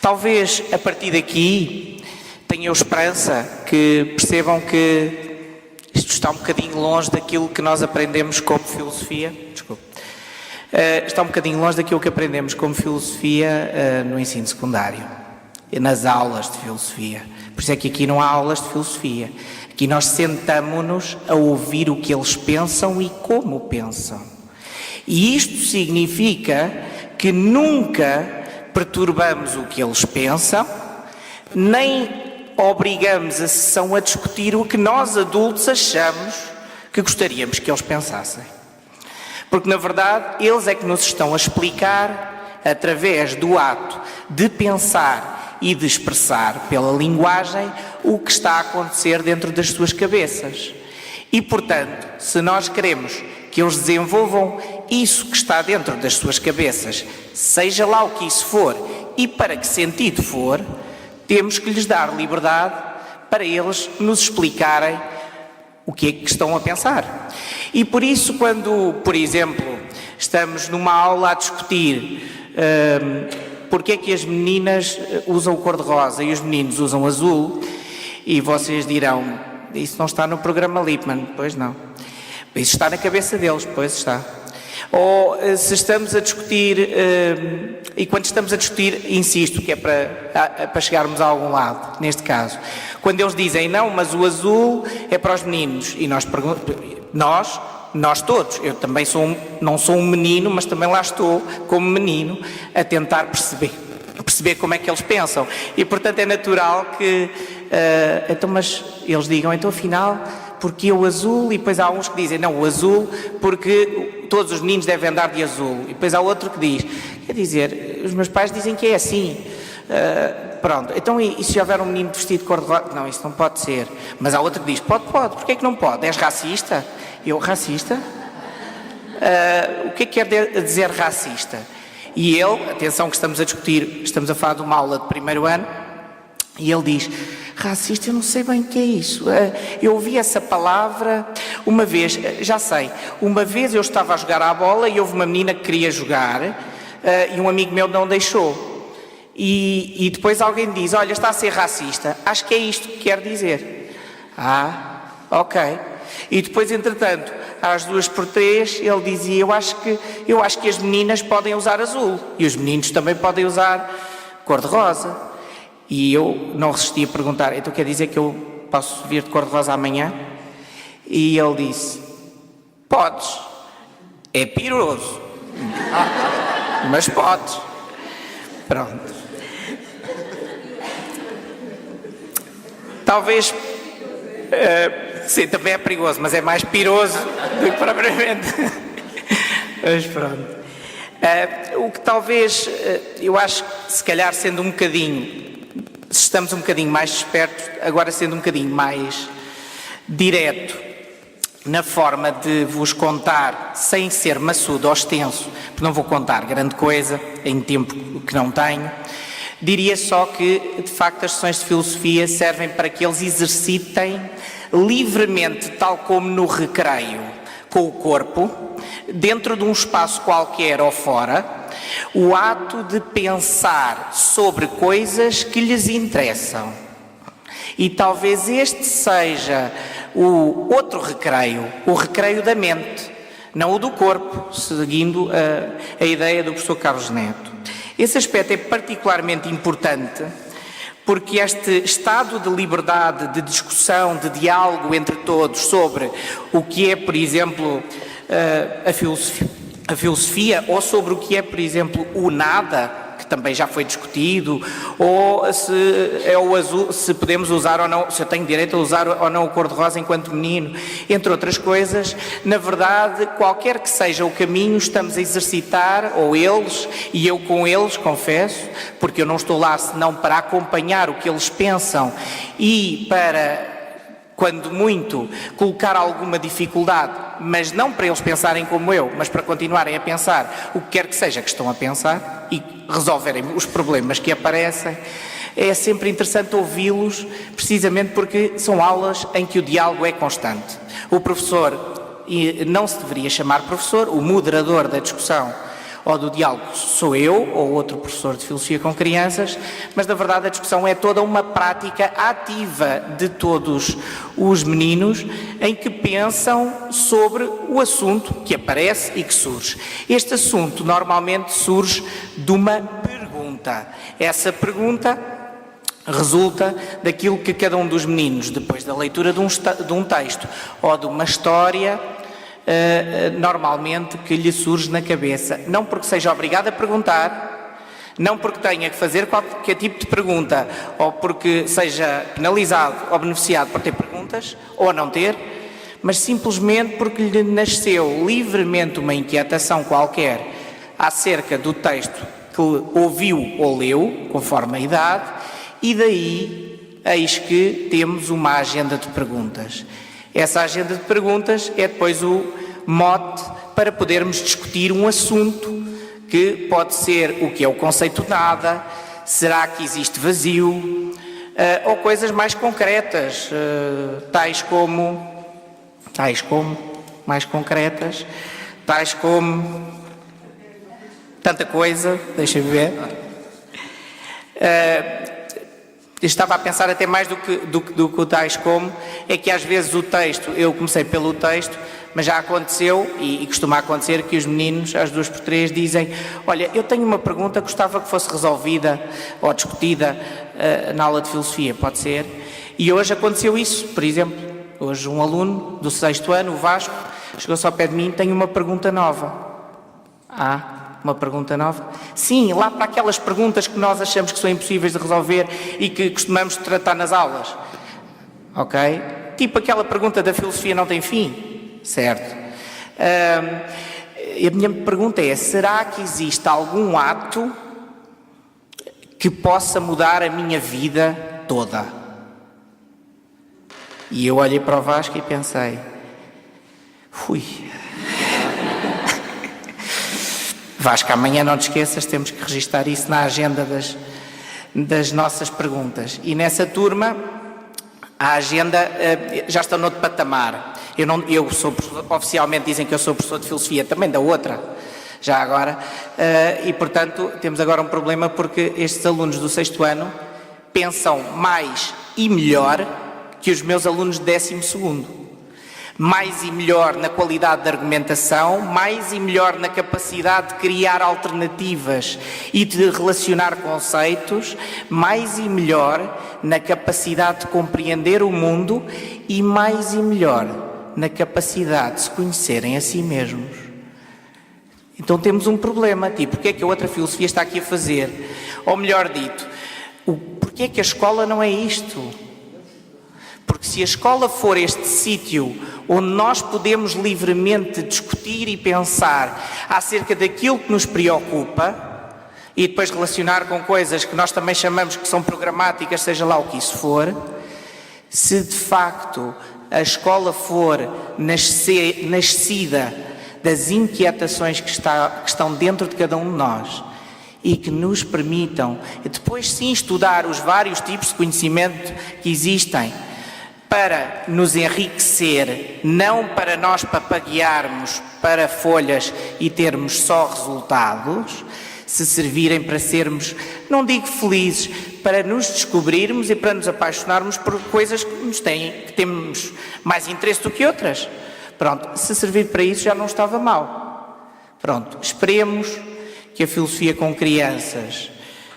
Talvez a partir daqui tenham esperança que percebam que isto está um bocadinho longe daquilo que nós aprendemos como filosofia. Está um bocadinho longe daquilo que aprendemos como filosofia no ensino secundário, nas aulas de filosofia. Por isso é que aqui não há aulas de filosofia. Aqui nós sentamo-nos a ouvir o que eles pensam e como pensam. E isto significa que nunca perturbamos o que eles pensam, nem obrigamos a sessão a discutir o que nós adultos achamos que gostaríamos que eles pensassem. Porque, na verdade, eles é que nos estão a explicar, através do ato de pensar e de expressar pela linguagem, o que está a acontecer dentro das suas cabeças. E, portanto, se nós queremos que eles desenvolvam isso que está dentro das suas cabeças, seja lá o que isso for e para que sentido for, temos que lhes dar liberdade para eles nos explicarem o que é que estão a pensar. E por isso, quando, por exemplo, estamos numa aula a discutir porque é que as meninas usam cor-de-rosa e os meninos usam azul, e vocês dirão, isso não está no programa Lippmann. Pois não. Isso está na cabeça deles. Pois está. Ou se estamos a discutir, e quando estamos a discutir, insisto, que é para chegarmos a algum lado, neste caso, quando eles dizem, não, mas o azul é para os meninos, e nós todos, eu também não sou um menino, mas também lá estou como menino a tentar perceber como é que eles pensam, e portanto é natural que, então, mas eles digam, então afinal, porque o azul, e depois há uns que dizem, não, o azul, porque todos os meninos devem andar de azul, e depois há outro que diz, quer dizer, os meus pais dizem que é assim, pronto, então e se houver um menino vestido de cor-de-rosa? Não, isso não pode ser. Mas há outro que diz, pode, porque é que não pode? És racista? Eu, racista? O que é que quer dizer racista? E ele, atenção que estamos a discutir, estamos a falar de uma aula de primeiro ano, e ele diz, racista, eu não sei bem o que é isso. Eu ouvi essa palavra uma vez, já sei, uma vez eu estava a jogar à bola e houve uma menina que queria jogar e um amigo meu não deixou. E depois alguém diz, olha, está a ser racista, acho que é isto que quer dizer. Ok. E depois, entretanto, às 2x3, ele dizia, eu acho que as meninas podem usar azul e os meninos também podem usar cor-de-rosa. E eu não resisti a perguntar, então quer dizer que eu posso vir de cor-de-rosa amanhã? E ele disse, podes, é piroso, mas podes. Pronto. Talvez, sim, também é perigoso, mas é mais piroso do que propriamente. Mas pronto. O que talvez, eu acho que se calhar sendo um bocadinho, se estamos um bocadinho mais despertos, agora sendo um bocadinho mais direto na forma de vos contar, sem ser maçudo ou extenso, porque não vou contar grande coisa em tempo que não tenho, diria só que, de facto, as sessões de filosofia servem para que eles exercitem livremente, tal como no recreio, com o corpo, dentro de um espaço qualquer ou fora, o ato de pensar sobre coisas que lhes interessam. E talvez este seja o outro recreio, o recreio da mente, não o do corpo, seguindo a ideia do professor Carlos Neto. Esse aspecto é particularmente importante porque este estado de liberdade, de discussão, de diálogo entre todos sobre o que é, por exemplo, a filosofia, ou sobre o que é, por exemplo, o nada, que também já foi discutido, ou se é o azul, se podemos usar ou não, se eu tenho direito a usar ou não o cor-de-rosa enquanto menino, entre outras coisas. Na verdade, qualquer que seja o caminho, estamos a exercitar, ou eles, e eu com eles, confesso, porque eu não estou lá senão para acompanhar o que eles pensam e para, quando muito, colocar alguma dificuldade, mas não para eles pensarem como eu, mas para continuarem a pensar o que quer que seja que estão a pensar e resolverem os problemas que aparecem. É sempre interessante ouvi-los, precisamente porque são aulas em que o diálogo é constante. O professor, e não se deveria chamar professor, o moderador da discussão ou do diálogo sou eu ou outro professor de filosofia com crianças, mas na verdade a discussão é toda uma prática ativa de todos os meninos em que pensam sobre o assunto que aparece e que surge. Este assunto normalmente surge de uma pergunta. Essa pergunta resulta daquilo que cada um dos meninos, depois da leitura de um texto ou de uma história, normalmente que lhe surge na cabeça, não porque seja obrigado a perguntar, Não porque tenha que fazer qualquer tipo de pergunta, ou porque seja penalizado ou beneficiado por ter perguntas, ou não ter, mas simplesmente porque lhe nasceu livremente uma inquietação qualquer acerca do texto que ouviu ou leu, conforme a idade, e daí eis que temos uma agenda de perguntas. Essa agenda de perguntas é depois o mote para podermos discutir um assunto que pode ser o que é o conceito de nada, será que existe vazio, ou coisas mais concretas, tais como, tanta coisa, deixa-me ver. Eu estava a pensar até mais do que o tais como, é que às vezes o texto, eu comecei pelo texto, mas já aconteceu, e costuma acontecer, que os meninos, às 2 por 3, dizem: olha, eu tenho uma pergunta, gostava que fosse resolvida ou discutida na aula de filosofia, pode ser? E hoje aconteceu isso, por exemplo, hoje um aluno do 6º ano, o Vasco, chegou-se ao pé de mim: tenho uma pergunta nova. Uma pergunta nova? Sim, lá para aquelas perguntas que nós achamos que são impossíveis de resolver e que costumamos tratar nas aulas. Ok? Tipo aquela pergunta da filosofia não tem fim. Certo? A minha pergunta é: será que existe algum ato que possa mudar a minha vida toda? E eu olhei para o Vasco e pensei: Vasco, amanhã não te esqueças, temos que registar isso na agenda das nossas perguntas. E nessa turma, a agenda já está noutro patamar. Eu sou, oficialmente dizem que eu sou professor de filosofia, também da outra, já agora, e portanto temos agora um problema porque estes alunos do 6º ano pensam mais e melhor que os meus alunos de 12º. Mais e melhor na qualidade de argumentação, mais e melhor na capacidade de criar alternativas e de relacionar conceitos, mais e melhor na capacidade de compreender o mundo e mais e melhor na capacidade de se conhecerem a si mesmos. Então temos um problema, tipo, porque é que a outra filosofia está aqui a fazer? Ou melhor dito, porque é que a escola não é isto? Porque se a escola for este sítio onde nós podemos livremente discutir e pensar acerca daquilo que nos preocupa e depois relacionar com coisas que nós também chamamos que são programáticas, seja lá o que isso for, se de facto a escola for nascida das inquietações que estão dentro de cada um de nós e que nos permitam depois sim estudar os vários tipos de conhecimento que existem, para nos enriquecer, não para nós papaguearmos para folhas e termos só resultados, se servirem para sermos, não digo felizes, para nos descobrirmos e para nos apaixonarmos por coisas que temos mais interesse do que outras. Pronto, se servir para isso já não estava mal. Pronto, esperemos que a filosofia com crianças,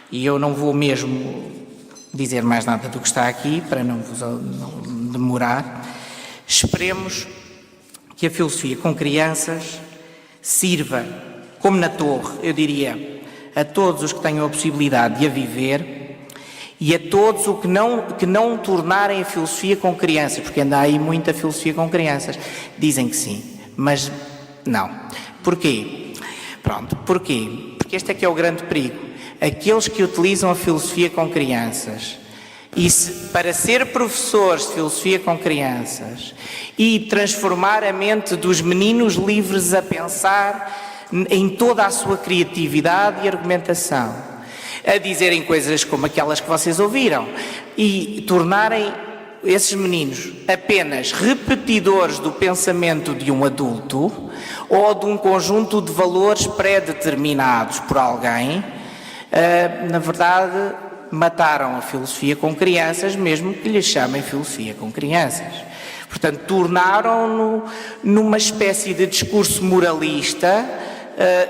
e eu não vou mesmo dizer mais nada do que está aqui, para não vos demorar, esperemos que a filosofia com crianças sirva, como na torre, eu diria, a todos os que tenham a possibilidade de a viver e a todos os que não tornarem a filosofia com crianças, porque anda aí muita filosofia com crianças. Dizem que sim, mas não. Porquê? Pronto, porquê? Porque este é que é o grande perigo. Aqueles que utilizam a filosofia com crianças para ser professores de filosofia com crianças e transformar a mente dos meninos livres a pensar em toda a sua criatividade e argumentação, a dizerem coisas como aquelas que vocês ouviram e tornarem esses meninos apenas repetidores do pensamento de um adulto ou de um conjunto de valores pré-determinados por alguém, na verdade mataram a filosofia com crianças, mesmo que lhe chamem filosofia com crianças. Portanto, tornaram-no numa espécie de discurso moralista,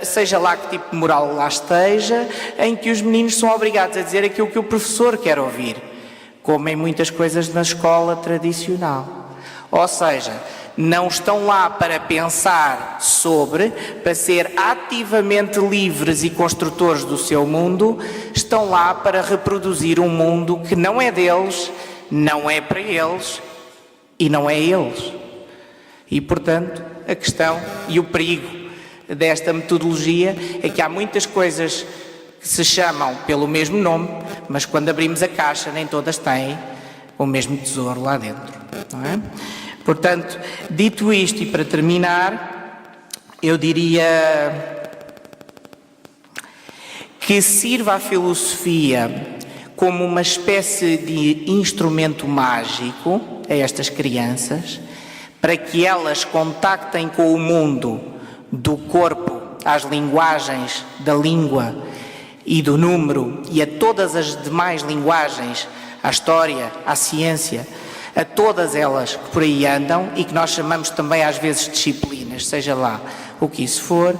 seja lá que tipo de moral lá esteja, em que os meninos são obrigados a dizer aquilo que o professor quer ouvir, como em muitas coisas na escola tradicional. Ou seja, não estão lá para pensar sobre, para ser ativamente livres e construtores do seu mundo, estão lá para reproduzir um mundo que não é deles, não é para eles e não é eles. E, portanto, a questão e o perigo desta metodologia é que há muitas coisas que se chamam pelo mesmo nome, mas quando abrimos a caixa nem todas têm o mesmo tesouro lá dentro, não é? Portanto, dito isto e para terminar, eu diria que sirva a filosofia como uma espécie de instrumento mágico a estas crianças, para que elas contactem com o mundo do corpo, às linguagens da língua e do número e a todas as demais linguagens, à história, à ciência, a todas elas que por aí andam e que nós chamamos também às vezes disciplinas, seja lá o que isso for,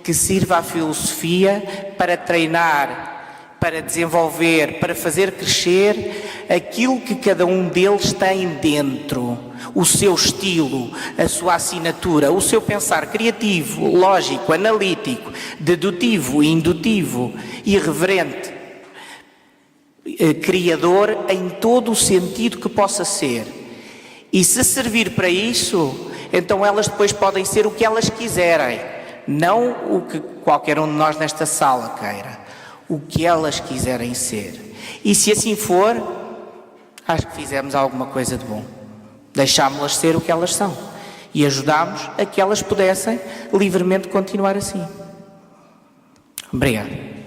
que sirva a filosofia para treinar, para desenvolver, para fazer crescer aquilo que cada um deles tem dentro, o seu estilo, a sua assinatura, o seu pensar criativo, lógico, analítico, dedutivo, indutivo, irreverente, criador em todo o sentido que possa ser. E se servir para isso, então elas depois podem ser o que elas quiserem, não o que qualquer um de nós nesta sala queira, o que elas quiserem ser. E se assim for, acho que fizemos alguma coisa de bom. Deixámos-las ser o que elas são e ajudámos a que elas pudessem livremente continuar assim. Obrigado.